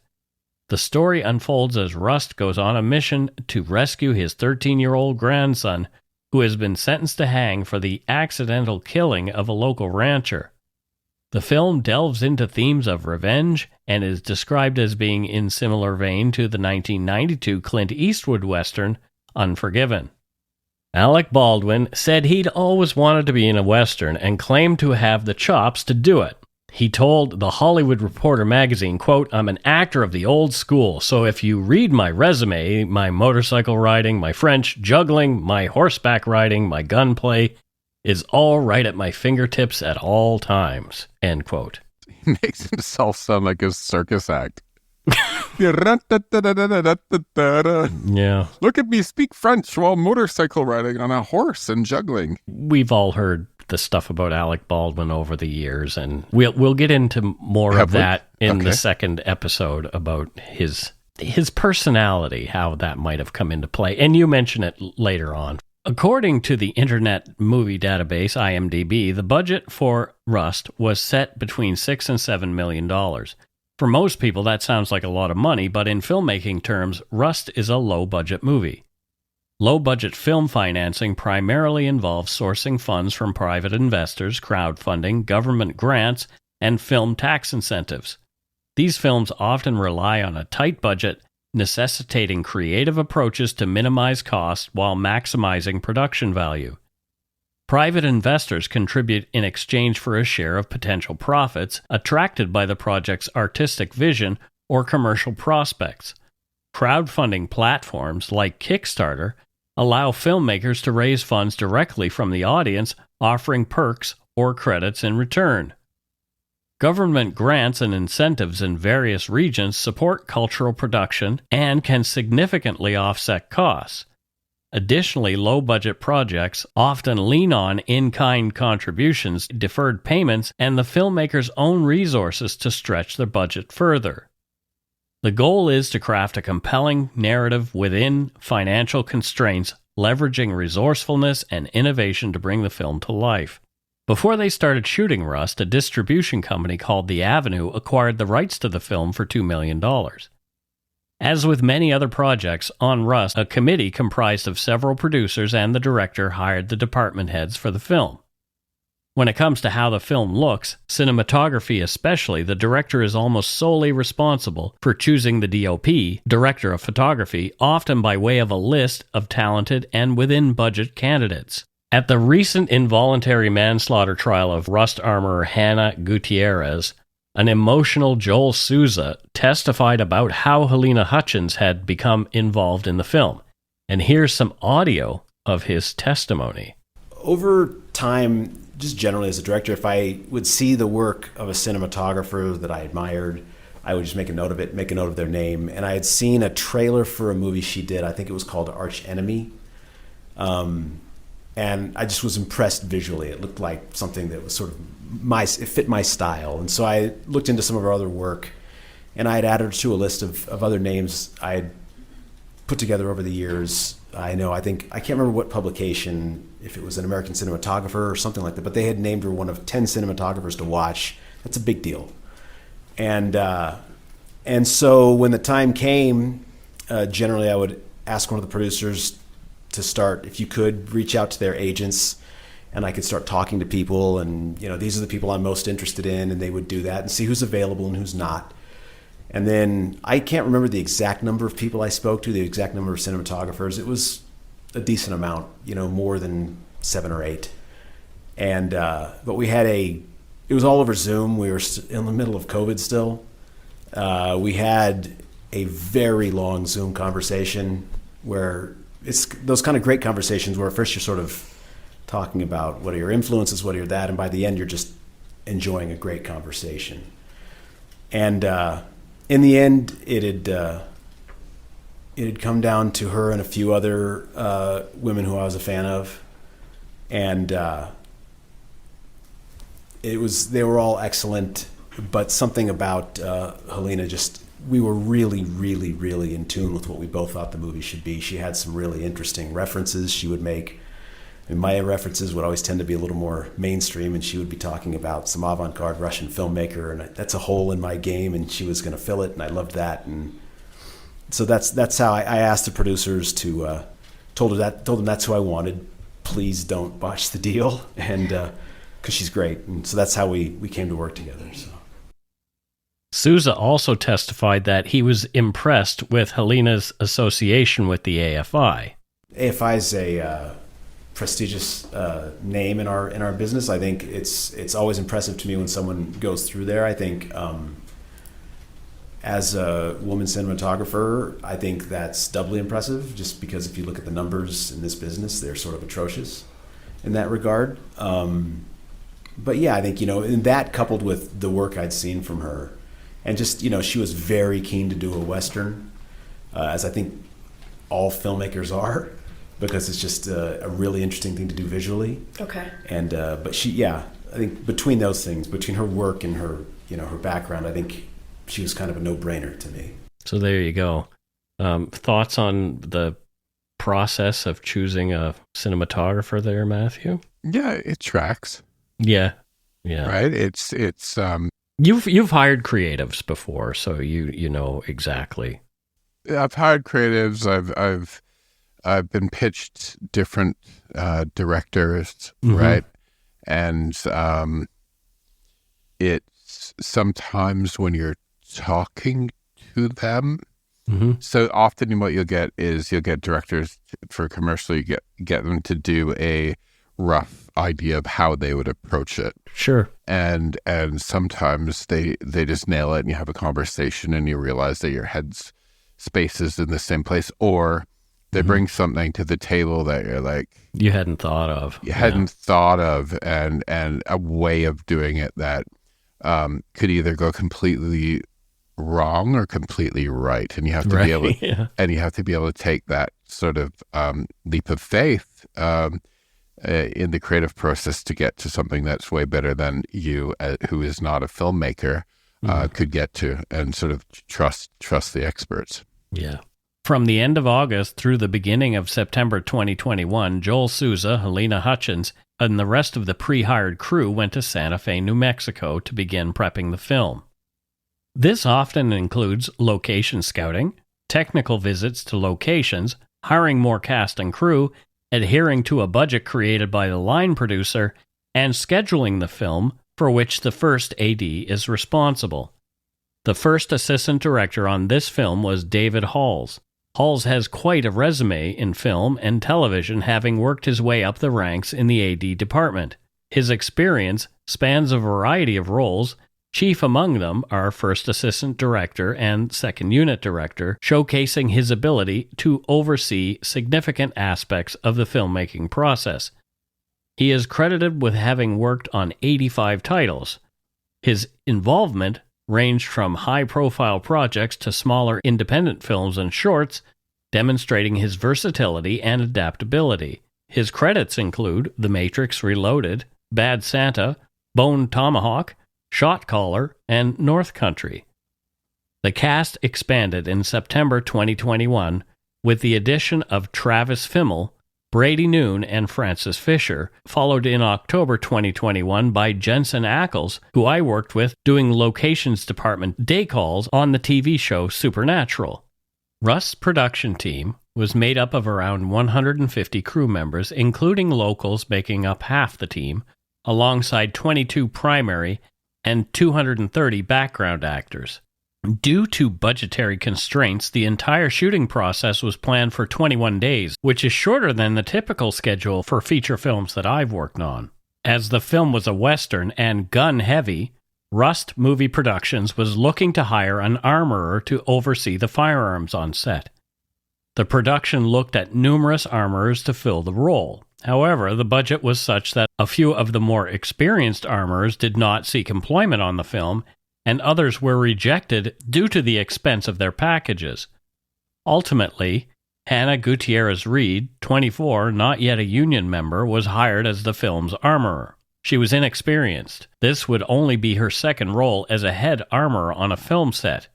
The story unfolds as Rust goes on a mission to rescue his 13-year-old grandson, who has been sentenced to hang for the accidental killing of a local rancher. The film delves into themes of revenge and is described as being in similar vein to the 1992 Clint Eastwood Western, Unforgiven. Alec Baldwin said he'd always wanted to be in a Western and claimed to have the chops to do it. He told The Hollywood Reporter magazine, quote, "I'm an actor of the old school, so if you read my resume, my motorcycle riding, my French juggling, my horseback riding, my gunplay is all right at my fingertips at all times," end quote. He makes himself sound like a circus act. Yeah. Look at me speak French while motorcycle riding on a horse and juggling. We've all heard the stuff about Alec Baldwin over the years, and we'll get into more of that in the second episode about his personality, how that might have come into play. And you mention it later on. According to the Internet Movie Database, IMDb, the budget for Rust was set between $6 and $7 million. For most people, that sounds like a lot of money, but in filmmaking terms, Rust is a low-budget movie. Low-budget film financing primarily involves sourcing funds from private investors, crowdfunding, government grants, and film tax incentives. These films often rely on a tight budget, necessitating creative approaches to minimize costs while maximizing production value. Private investors contribute in exchange for a share of potential profits attracted by the project's artistic vision or commercial prospects. Crowdfunding platforms like Kickstarter allow filmmakers to raise funds directly from the audience, offering perks or credits in return. Government grants and incentives in various regions support cultural production and can significantly offset costs. Additionally, low-budget projects often lean on in-kind contributions, deferred payments, and the filmmaker's own resources to stretch their budget further. The goal is to craft a compelling narrative within financial constraints, leveraging resourcefulness and innovation to bring the film to life. Before they started shooting Rust, a distribution company called The Avenue acquired the rights to the film for $2 million. As with many other projects, on Rust, a committee comprised of several producers and the director hired the department heads for the film. When it comes to how the film looks, cinematography especially, the director is almost solely responsible for choosing the DOP, director of photography, often by way of a list of talented and within-budget candidates. At the recent involuntary manslaughter trial of Rust armourer Hannah Gutierrez, An emotional Joel Souza testified about how Halyna Hutchins had become involved in the film. And here's some audio of his testimony. Over time, just generally as a director, if I would see the work of a cinematographer that I admired, I would just make a note of it, make a note of their name. And I had seen a trailer for a movie she did. I think it was called Arch Enemy. And I just was impressed visually. It looked like something that was sort of it fit my style. And so I looked into some of her other work, and I had added her to a list of other names I had put together over the years. I can't remember what publication, if it was an American cinematographer or something like that, but they had named her one of 10 cinematographers to watch. That's a big deal. And so when the time came, generally I would ask one of the producers to start, if you could, reach out to their agents, and I could start talking to people, and these are the people I'm most interested in, and they would do that and see who's available and who's not. And then I can't remember the exact number of people I spoke to, the exact number of cinematographers. It was a decent amount, more than 7 or 8. And but we had it was all over Zoom. We were in the middle of COVID still. We had a very long Zoom conversation where it's those kind of great conversations where first you're sort of talking about what are your influences, what are your that, and by the end you're just enjoying a great conversation. And in the end, it had come down to her and a few other women who I was a fan of, and they were all excellent, but something about Halyna we were really, really, really in tune with what we both thought the movie should be. She had some really interesting references she would make. And my references would always tend to be a little more mainstream, and she would be talking about some avant-garde Russian filmmaker, and that's a hole in my game, and she was going to fill it, and I loved that. And so that's how I asked the producers to told them that's who I wanted. Please don't botch the deal, and because she's great, and so that's how we came to work together. So. Souza also testified that he was impressed with Halyna's association with the AFI. AFI is a prestigious name in our business. I think it's always impressive to me when someone goes through there. I think as a woman cinematographer, I think that's doubly impressive, just because if you look at the numbers in this business, they're sort of atrocious in that regard. But yeah, I think, and that coupled with the work I'd seen from her, and just, she was very keen to do a Western, as I think all filmmakers are, because it's just a really interesting thing to do visually. Okay. And but I think between those things, between her work and her her background, I think she was kind of a no-brainer to me. So there you go. Thoughts on the process of choosing a cinematographer there, Matthew? Yeah, it tracks. Yeah. Right. It's You've hired creatives before, so you know exactly. I've hired creatives. I've been pitched different directors, right? And it's sometimes when you're talking to them. So often what you'll get directors for commercial. You get them to do a rough idea of how they would approach it. Sure. And sometimes they just nail it, and you have a conversation, and you realize that your head's space is in the same place, or they bring something to the table that you're like, you hadn't thought of. And a way of doing it that could either go completely wrong or completely right, and you have to be able and you have to be able to take that sort of leap of faith in the creative process to get to something that's way better than you, who is not a filmmaker, could get to, and sort of trust the experts. Yeah. From the end of August through the beginning of September 2021, Joel Souza, Halyna Hutchins, and the rest of the pre-hired crew went to Santa Fe, New Mexico to begin prepping the film. This often includes location scouting, technical visits to locations, hiring more cast and crew, adhering to a budget created by the line producer, and scheduling the film, for which the first AD is responsible. The first assistant director on this film was David Halls. Halls has quite a resume in film and television, having worked his way up the ranks in the AD department. His experience spans a variety of roles, Chief among them are First Assistant Director and Second Unit Director, showcasing his ability to oversee significant aspects of the filmmaking process. He is credited with having worked on 85 titles. His involvement ranged from high-profile projects to smaller independent films and shorts, demonstrating his versatility and adaptability. His credits include The Matrix Reloaded, Bad Santa, Bone Tomahawk, Shot Caller, and North Country. The cast expanded in September 2021 with the addition of Travis Fimmel, Brady Noon, and Francis Fisher, followed in October 2021 by Jensen Ackles, who I worked with doing locations department day calls on the TV show Supernatural. Rust's production team was made up of around 150 crew members, including locals making up half the team, alongside 22 primary and 230 background actors. Due to budgetary constraints, the entire shooting process was planned for 21 days, which is shorter than the typical schedule for feature films that I've worked on. As the film was a Western and gun-heavy, Rust Movie Productions was looking to hire an armourer to oversee the firearms on set. The production looked at numerous armourers to fill the role. However, the budget was such that a few of the more experienced armourers did not seek employment on the film, and others were rejected due to the expense of their packages. Ultimately, Hannah Gutierrez-Reed, 24, not yet a union member, was hired as the film's armourer. She was inexperienced. This would only be her second role as a head armourer on a film set.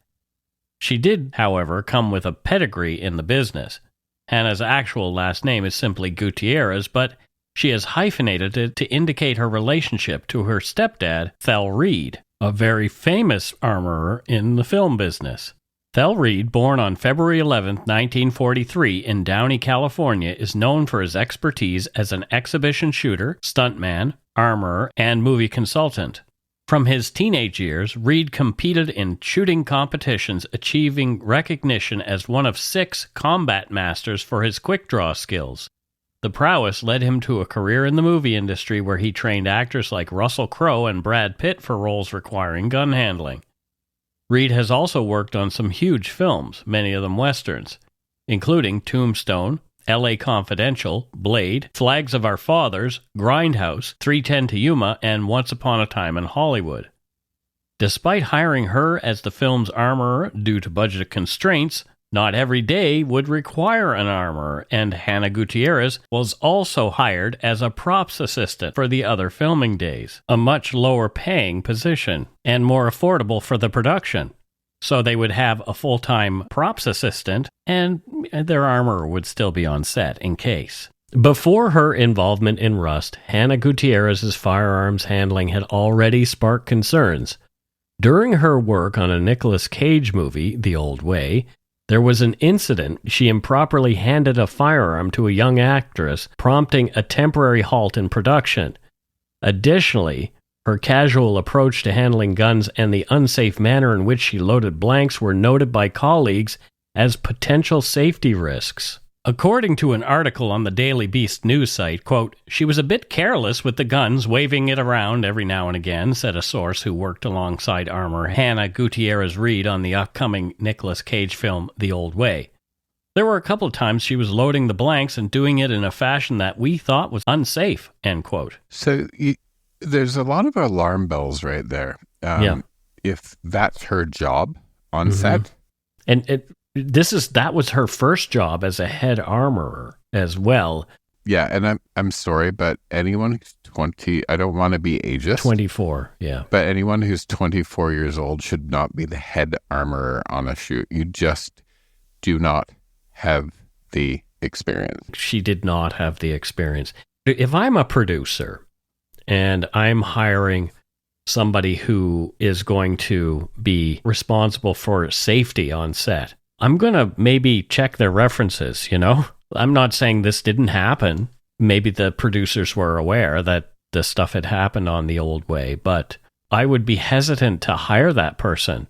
She did, however, come with a pedigree in the business. Hannah's actual last name is simply Gutierrez, but she has hyphenated it to indicate her relationship to her stepdad, Thel Reed, a very famous armourer in the film business. Thel Reed, born on February 11, 1943 in Downey, California, is known for his expertise as an exhibition shooter, stuntman, armourer, and movie consultant. From his teenage years, Reed competed in shooting competitions, achieving recognition as one of 6 combat masters for his quick-draw skills. The prowess led him to a career in the movie industry where he trained actors like Russell Crowe and Brad Pitt for roles requiring gun handling. Reed has also worked on some huge films, many of them westerns, including Tombstone, L.A. Confidential, Blade, Flags of Our Fathers, Grindhouse, 3:10 to Yuma, and Once Upon a Time in Hollywood. Despite hiring her as the film's armourer due to budget constraints, not every day would require an armourer, and Hannah Gutierrez was also hired as a props assistant for the other filming days, a much lower paying position, and more affordable for the production. So they would have a full-time props assistant, and their armourer would still be on set in case. Before her involvement in Rust, Hannah Gutierrez's firearms handling had already sparked concerns. During her work on a Nicolas Cage movie, The Old Way, there was an incident. She improperly handed a firearm to a young actress, prompting a temporary halt in production. Additionally, her casual approach to handling guns and the unsafe manner in which she loaded blanks were noted by colleagues as potential safety risks. According to an article on the Daily Beast news site, quote, "She was a bit careless with the guns, waving it around every now and again," said a source who worked alongside armourer Hannah Gutierrez-Reed on the upcoming Nicolas Cage film The Old Way. "There were a couple of times she was loading the blanks and doing it in a fashion that we thought was unsafe," end quote. So there's a lot of alarm bells right there. If that's her job on set. And that was her first job as a head armorer as well. Yeah, and I'm sorry, but anyone who's 20, I don't want to be ageist. 24, yeah. But anyone who's 24 years old should not be the head armorer on a shoot. You just do not have the experience. She did not have the experience. If I'm a producer and I'm hiring somebody who is going to be responsible for safety on set, I'm going to maybe check their references, you know? I'm not saying this didn't happen. Maybe the producers were aware that this stuff had happened on The Old Way, but I would be hesitant to hire that person,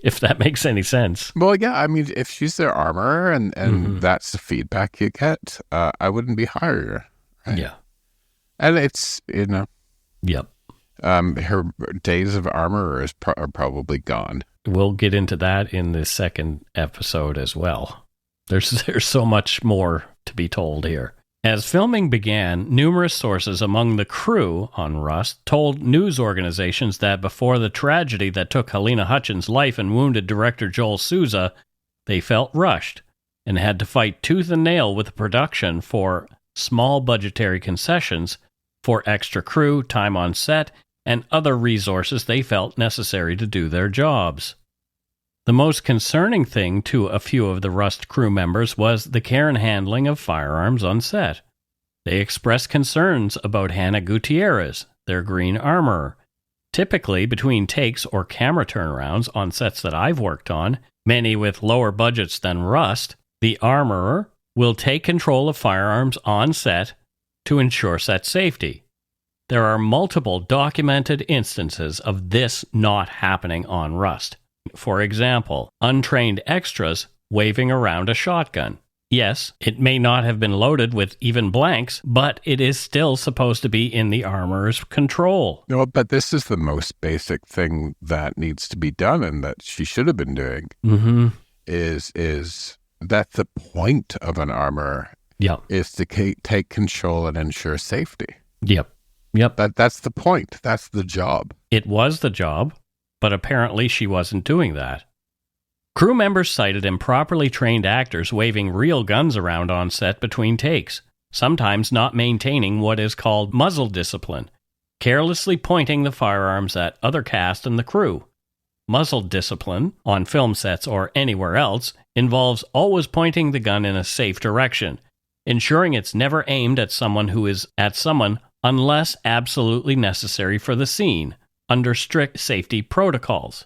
if that makes any sense. Well, yeah, I mean, if she's their armorer and that's the feedback you get, I wouldn't be hiring her. Right? Yeah. And it's, you know. Yep. Her days of armourer are probably gone. We'll get into that in the second episode as well. There's so much more to be told here. As filming began, numerous sources among the crew on Rust told news organizations that before the tragedy that took Halyna Hutchins' life and wounded director Joel Souza, they felt rushed and had to fight tooth and nail with the production for small budgetary concessions for extra crew, time on set, and other resources they felt necessary to do their jobs. The most concerning thing to a few of the Rust crew members was the care and handling of firearms on set. They expressed concerns about Hannah Gutierrez, their green armourer. Typically, between takes or camera turnarounds on sets that I've worked on, many with lower budgets than Rust, the armourer will take control of firearms on set to ensure set safety. There are multiple documented instances of this not happening on Rust. For example, untrained extras waving around a shotgun. Yes, it may not have been loaded with even blanks, but it is still supposed to be in the armorer's control. No, but this is the most basic thing that needs to be done and that she should have been doing. Mm-hmm. Is that the point of an armorer? Yep. Is to take control and ensure safety. Yep. That's the point. That's the job. It was the job, but apparently she wasn't doing that. Crew members cited improperly trained actors waving real guns around on set between takes, sometimes not maintaining what is called muzzle discipline, carelessly pointing the firearms at other cast and the crew. Muzzle discipline, on film sets or anywhere else, involves always pointing the gun in a safe direction, ensuring it's never aimed at someone who is at someone unless absolutely necessary for the scene, under strict safety protocols.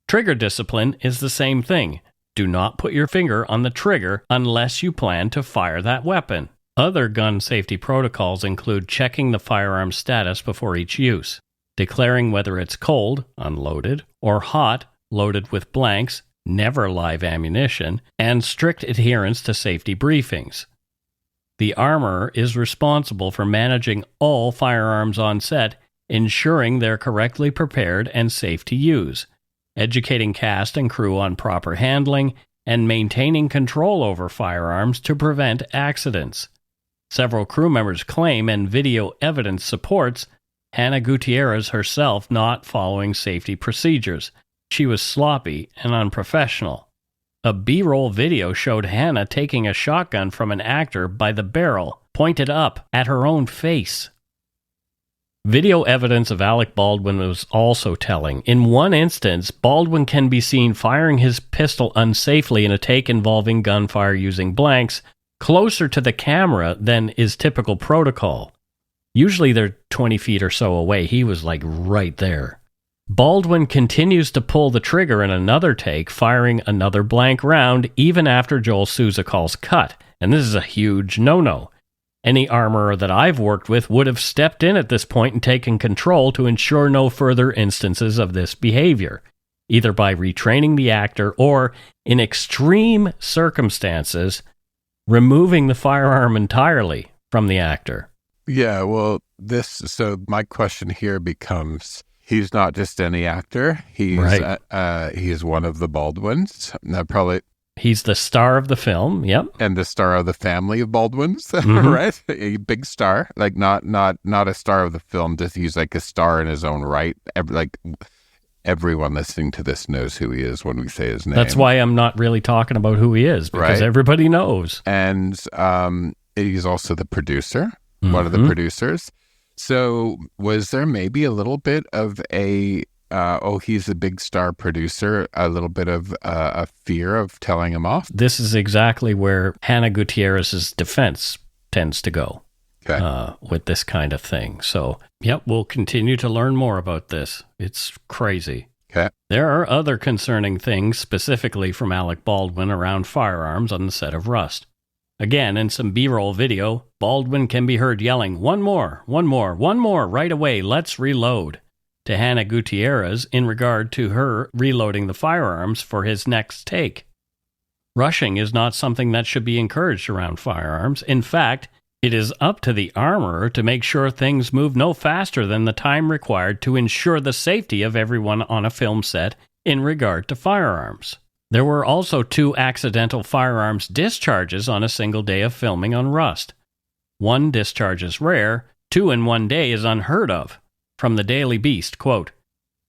Trigger discipline is the same thing. Do not put your finger on the trigger unless you plan to fire that weapon. Other gun safety protocols include checking the firearm status before each use, declaring whether it's cold, unloaded, or hot, loaded with blanks, never live ammunition, and strict adherence to safety briefings. The armorer is responsible for managing all firearms on set, ensuring they're correctly prepared and safe to use, educating cast and crew on proper handling, and maintaining control over firearms to prevent accidents. Several crew members claim, and video evidence supports, Hannah Gutierrez herself not following safety procedures. She was sloppy and unprofessional. A B-roll video showed Hannah taking a shotgun from an actor by the barrel, pointed up at her own face. Video evidence of Alec Baldwin was also telling. In one instance, Baldwin can be seen firing his pistol unsafely in a take involving gunfire using blanks, closer to the camera than is typical protocol. Usually they're 20 feet or so away. He was like right there. Baldwin continues to pull the trigger in another take, firing another blank round even after Joel Souza calls cut. And this is a huge no-no. Any armorer that I've worked with would have stepped in at this point and taken control to ensure no further instances of this behavior, either by retraining the actor or, in extreme circumstances, removing the firearm entirely from the actor. Yeah, well, so my question here becomes, he's not just any actor. He's right. He's one of the Baldwins. He's the star of the film, yep. And the star of the family of Baldwins, right? A big star, like not a star of the film, just he's like a star in his own right. Everyone listening to this knows who he is when we say his name. That's why I'm not really talking about who he is, because everybody knows. And he's also the producer, one of the producers. So was there maybe a little bit of he's a big star producer, a little bit of a fear of telling him off? This is exactly where Hannah Gutierrez's defense tends to go with this kind of thing. So, we'll continue to learn more about this. It's crazy. Okay. There are other concerning things, specifically from Alec Baldwin, around firearms on the set of Rust. Again, in some B-roll video, Baldwin can be heard yelling, one more, right away, let's reload," to Hannah Gutierrez in regard to her reloading the firearms for his next take. Rushing is not something that should be encouraged around firearms. In fact, It is up to the armourer to make sure things move no faster than the time required to ensure the safety of everyone on a film set in regard to firearms. There were also 2 accidental firearms discharges on a single day of filming on Rust. 1 discharge is rare, 2 in one day is unheard of. From the Daily Beast, quote,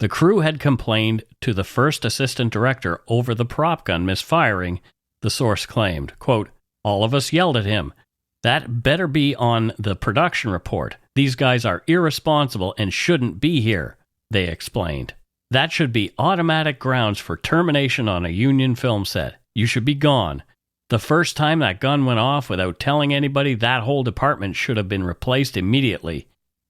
"The crew had complained to the first assistant director over the prop gun misfiring," the source claimed. Quote, "All of us yelled at him. That better be on the production report. These guys are irresponsible and shouldn't be here," they explained. "That should be automatic grounds for termination on a union film set. You should be gone. The first time that gun went off without telling anybody, that whole department should have been replaced immediately.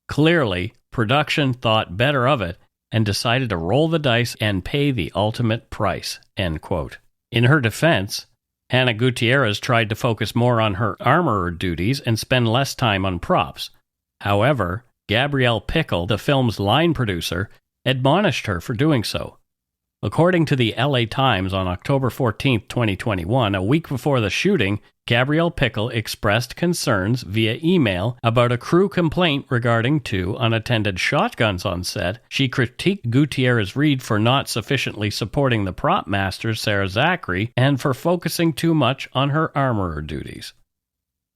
Clearly, production thought better of it and decided to roll the dice and pay the ultimate price," end quote. In her defense, Hannah Gutierrez tried to focus more on her armourer duties and spend less time on props. However, Gabrielle Pickle, the film's line producer, admonished her for doing so. According to the LA Times on October 14, 2021, a week before the shooting, Gabrielle Pickle expressed concerns via email about a crew complaint regarding 2 unattended shotguns on set. She critiqued Gutierrez-Reed for not sufficiently supporting the prop master, Sarah Zachary, and for focusing too much on her armourer duties.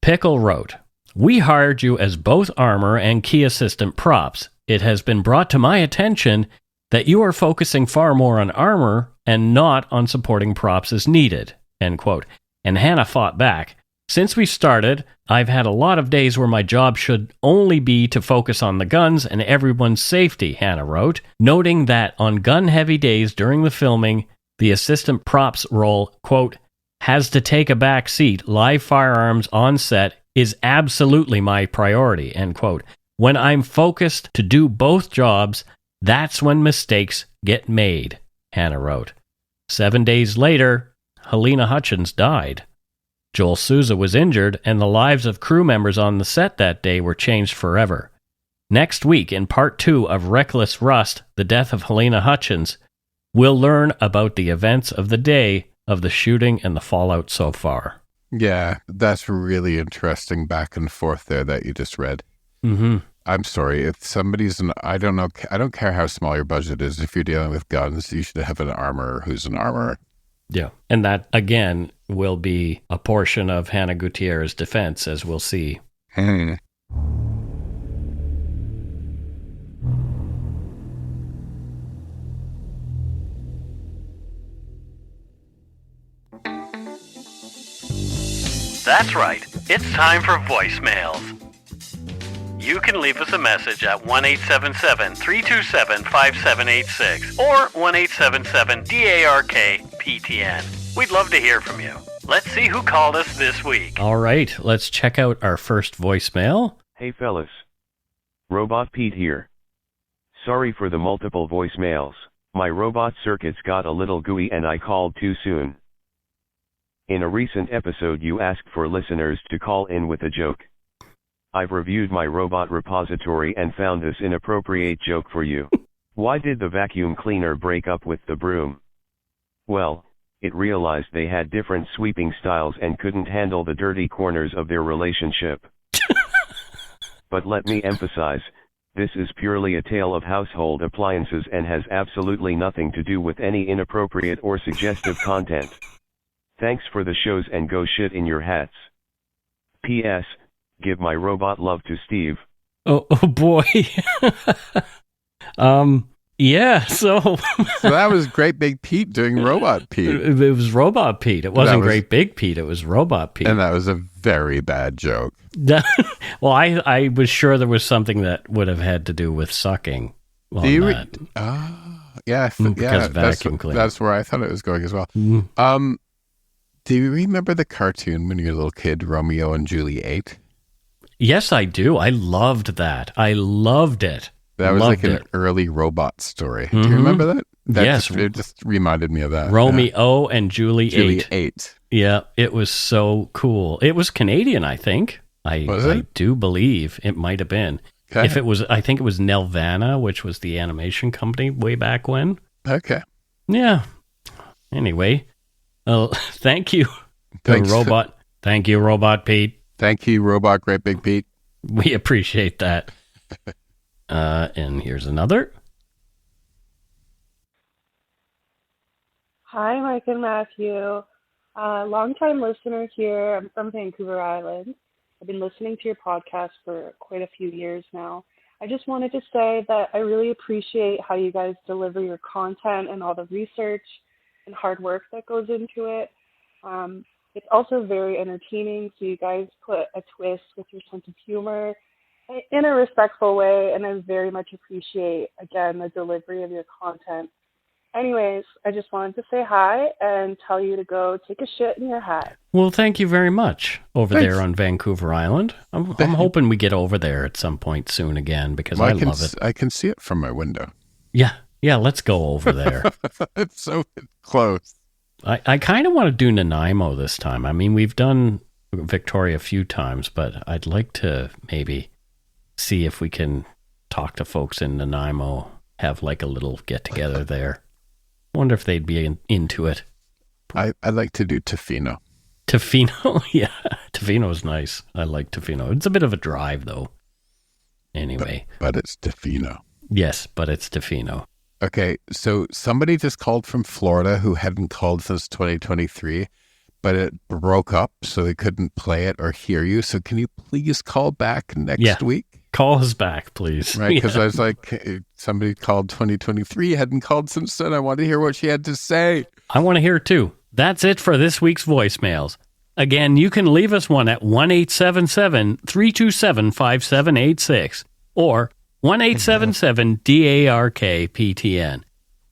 Pickle wrote, "We hired you as both armor and key assistant props. It has been brought to my attention that you are focusing far more on armor and not on supporting props as needed," end quote. And Hannah fought back. "Since we started, I've had a lot of days where my job should only be to focus on the guns and everyone's safety," Hannah wrote, noting that on gun-heavy days during the filming, the assistant props role, quote, "has to take a back seat. Live firearms on set is absolutely my priority," end quote. "When I'm focused to do both jobs, that's when mistakes get made," Hannah wrote. 7 days later, Halyna Hutchins died. Joel Souza was injured, and the lives of crew members on the set that day were changed forever. Next week, in part 2 of Reckless Rust, The Death of Halyna Hutchins, we'll learn about the events of the day of the shooting and the fallout so far. Yeah, that's really interesting back and forth there that you just read. Mm-hmm. I'm sorry, if somebody's I don't care how small your budget is, if you're dealing with guns, you should have an armorer who's an armorer. Yeah, and that, again, will be a portion of Hannah Gutierrez's defense, as we'll see. That's right. It's time for voicemails. You can leave us a message at 1-877-327-5786 or 1-877-DARK-PTN. We'd love to hear from you. Let's see who called us this week. All right, let's check out our first voicemail. Hey fellas. Robot Pete here. Sorry for the multiple voicemails. My robot circuits got a little gooey and I called too soon. In a recent episode you asked for listeners to call in with a joke. I've reviewed my robot repository and found this inappropriate joke for you. Why did the vacuum cleaner break up with the broom? Well, it realized they had different sweeping styles and couldn't handle the dirty corners of their relationship. But let me emphasize, this is purely a tale of household appliances and has absolutely nothing to do with any inappropriate or suggestive content. Thanks for the shows and go shit in your hats. P.S. Give my robot love to Steve. Oh boy. Yeah, so that was Great Big Pete doing Robot Pete. It was Robot Pete. It wasn't Great Big Pete. It was Robot Pete. And that was a very bad joke. Well, I was sure there was something that would have had to do with sucking. Yeah, because vacuum cleaner. That's where I thought it was going as well. Do you remember the cartoon when you were a little kid, Romeo and Juliet? Yes, I do. I loved that. I loved it. That was like an early robot story. Mm-hmm. Do you remember that? Yes. It just reminded me of that. Romeo and Juliet. Juliet. Yeah, it was so cool. It was Canadian, I think. I do believe it might have been. Okay. If it was, I think it was Nelvana, which was the animation company way back when. Okay. Yeah. Anyway, thank you, Robot. Thank you, Robot Pete. Thank you, Robot Great Big Pete. We appreciate that. And here's another. Hi, Mike and Matthew. Long-time listener here. I'm from Vancouver Island. I've been listening to your podcast for quite a few years now. I just wanted to say that I really appreciate how you guys deliver your content and all the research and hard work that goes into it. It's also very entertaining, so you guys put a twist with your sense of humor in a respectful way, and I very much appreciate, again, the delivery of your content. Anyways, I just wanted to say hi and tell you to go take a shit in your hat. Well, thank you very much over Thanks. there on Vancouver Island. I'm hoping we get over there at some point soon again because I love it. I can see it from my window. Yeah, let's go over there. It's so close. I kind of want to do Nanaimo this time. I mean, we've done Victoria a few times, but I'd like to maybe see if we can talk to folks in Nanaimo, have like a little get-together there. Wonder if they'd be into it. I'd like to do Tofino. Tofino? Yeah, Tofino's nice. I like Tofino. It's a bit of a drive, though. Anyway. But it's Tofino. Yes, but it's Tofino. Okay, so somebody just called from Florida who hadn't called since 2023, but it broke up, so they couldn't play it or hear you. So can you please call back next week? Call us back, please. Right, because I was like, somebody called 2023, hadn't called since then. I wanted to hear what she had to say. I want to hear it too. That's it for this week's voicemails. Again, you can leave us one at 1-877-327-5786 or 1-877-DARK-PTN.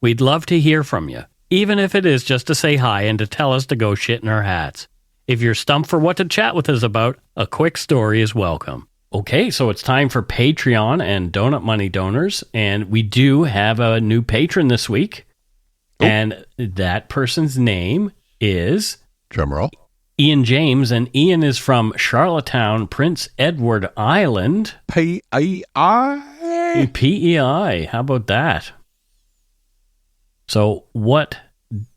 We'd love to hear from you, even if it is just to say hi and to tell us to go shit in our hats. If you're stumped for what to chat with us about, a quick story is welcome. Okay, so it's time for Patreon and Donut Money donors, and we do have a new patron this week, and that person's name is... Drumroll. Ian James, and Ian is from Charlottetown, Prince Edward Island. PEI. PEI. How about that? So what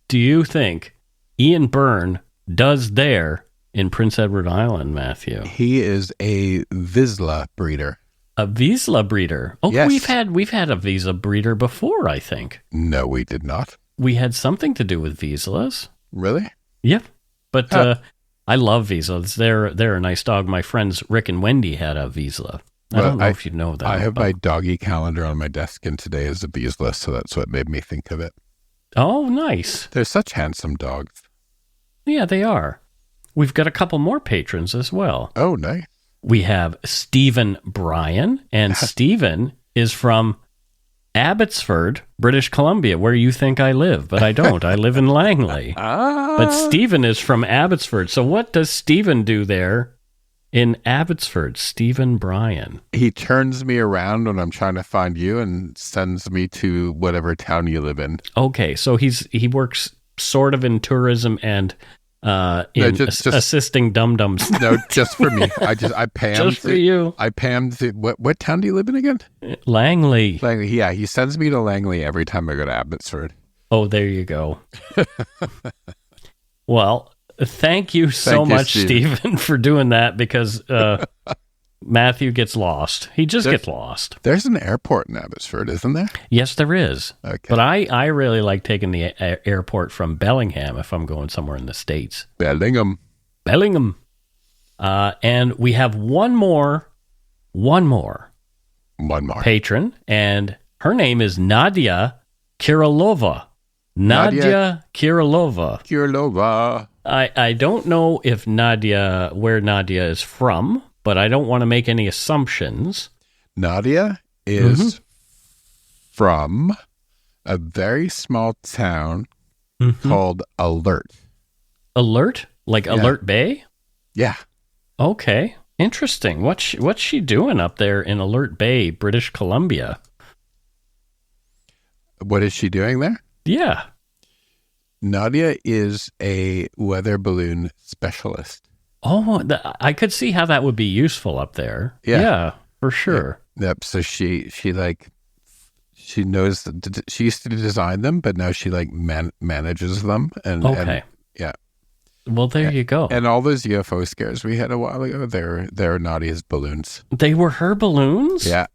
do you think Ian Byrne does there in Prince Edward Island, Matthew? He is a Vizsla breeder. A Vizsla breeder? Oh, yes. we've had a Vizsla breeder before, I think. No, we did not. We had something to do with Vizslas. Really? Yep. But I love Vizslas. They're a nice dog. My friends Rick and Wendy had a Vizsla. I don't know if you know that. I have my doggy calendar on my desk, and today is a Vizsla, so that's what made me think of it. Oh, nice. They're such handsome dogs. Yeah, they are. We've got a couple more patrons as well. Oh, nice. We have Stephen Bryan, and Stephen is from Abbotsford, British Columbia, where you think I live, but I don't. I live in Langley. But Stephen is from Abbotsford. So what does Stephen do there in Abbotsford? Stephen Bryan. He turns me around when I'm trying to find you and sends me to whatever town you live in. Okay, so he works sort of in tourism and assisting dum-dums. No, just for me. I pay him. Just for you. I pay him. What town do you live in again? Langley. Langley. Yeah, he sends me to Langley every time I go to Abbotsford. Oh, there you go. Well, thank you so much, Stephen, for doing that because Matthew gets lost. He just gets lost. There's an airport in Abbotsford, isn't there? Yes, there is. Okay. But I really like taking the airport from Bellingham if I'm going somewhere in the States. Bellingham. And we have one more patron, and her name is Nadia Kirilova. Nadia Kirilova. I don't know if where Nadia is from, but I don't want to make any assumptions. Nadia is from a very small town called Alert. Alert? Like Alert Bay? Yeah. Okay. Interesting. What's she doing up there in Alert Bay, British Columbia? What is she doing there? Yeah. Nadia is a weather balloon specialist. Oh, I could see how that would be useful up there. Yeah, for sure. Yep. So she knows she used to design them, but now she manages them. And yeah. Well, there you go. And all those UFO scares we had a while ago, they're naughty as balloons. They were her balloons? Yeah.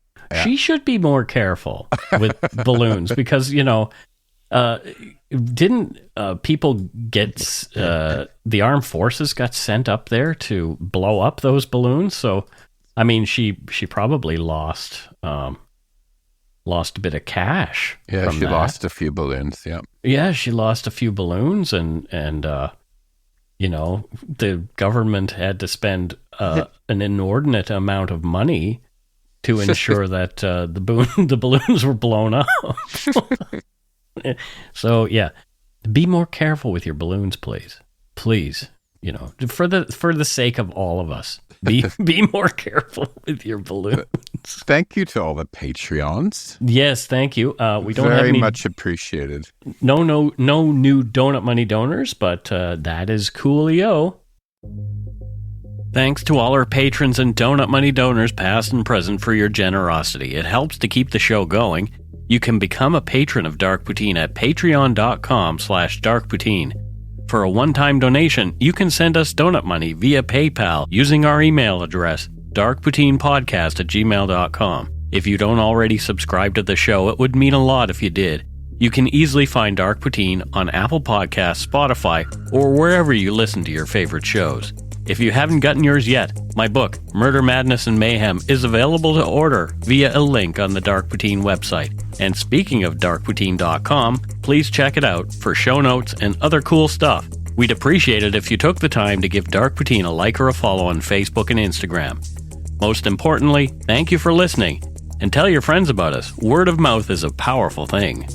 She should be more careful with balloons because, didn't people get, the armed forces got sent up there to blow up those balloons? So, I mean, she probably lost a bit of cash. Yeah, she lost a few balloons, yeah. Yeah, she lost a few balloons and the government had to spend an inordinate amount of money to ensure that the balloons were blown up. So, yeah, be more careful with your balloons, please. Please, for the sake of all of us, be more careful with your balloons. Thank you to all the Patreons. Yes, thank you. We don't have very any, much appreciated. No new Donut Money donors, but that is coolio. Thanks to all our patrons and Donut Money donors, past and present, for your generosity. It helps to keep the show going. You can become a patron of Dark Poutine at patreon.com/darkpoutine. For a one-time donation, you can send us donut money via PayPal using our email address, darkpoutinepodcast@gmail.com. If you don't already subscribe to the show, it would mean a lot if you did. You can easily find Dark Poutine on Apple Podcasts, Spotify, or wherever you listen to your favorite shows. If you haven't gotten yours yet, my book, Murder, Madness, and Mayhem, is available to order via a link on the Dark Poutine website. And speaking of darkpoutine.com, please check it out for show notes and other cool stuff. We'd appreciate it if you took the time to give Dark Poutine a like or a follow on Facebook and Instagram. Most importantly, thank you for listening, and tell your friends about us. Word of mouth is a powerful thing.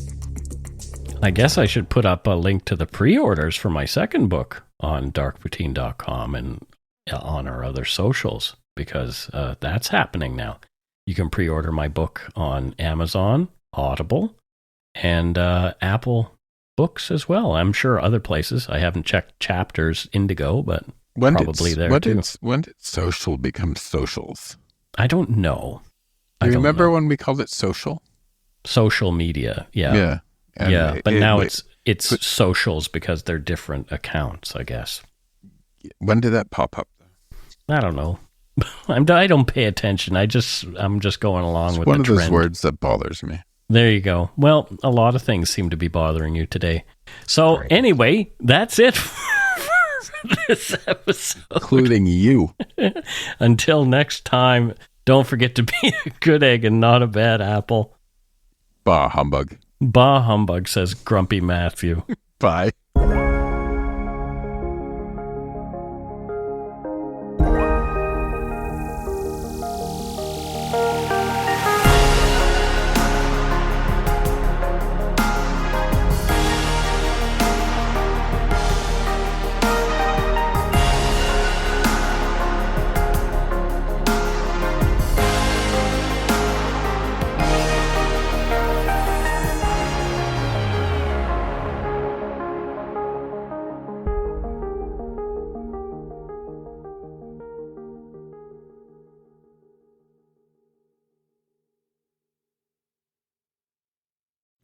I guess I should put up a link to the pre-orders for my second book on darkpoutine.com and on our other socials, because that's happening now. You can pre-order my book on Amazon, Audible, and Apple Books as well. I'm sure other places. I haven't checked Chapters, Indigo, but probably there too. When did social become socials? I don't know. Do you remember when we called it social? Social media, yeah. Yeah, but now it's socials because they're different accounts, I guess. When did that pop up? I don't know. I don't pay attention. I'm just going along with the trend. One of those words that bothers me. There you go. Well, a lot of things seem to be bothering you today. So anyway, that's it for this episode. Including you. Until next time, don't forget to be a good egg and not a bad apple. Bah humbug. Bah humbug, says Grumpy Matthew. Bye.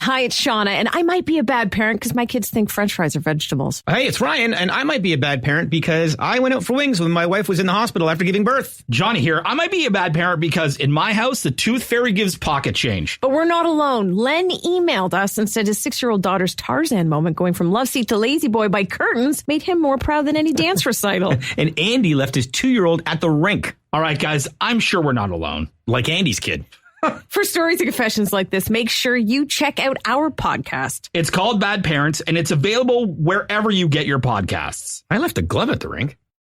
Hi, it's Shauna, and I might be a bad parent because my kids think French fries are vegetables. Hey, it's Ryan, and I might be a bad parent because I went out for wings when my wife was in the hospital after giving birth. Johnny here. I might be a bad parent because in my house, the tooth fairy gives pocket change. But we're not alone. Len emailed us and said his 6-year-old daughter's Tarzan moment going from love seat to lazy boy by curtains made him more proud than any dance recital. And Andy left his 2-year-old at the rink. All right, guys, I'm sure we're not alone. Like Andy's kid. For stories and confessions like this, make sure you check out our podcast. It's called Bad Parents, and it's available wherever you get your podcasts. I left a glove at the rink.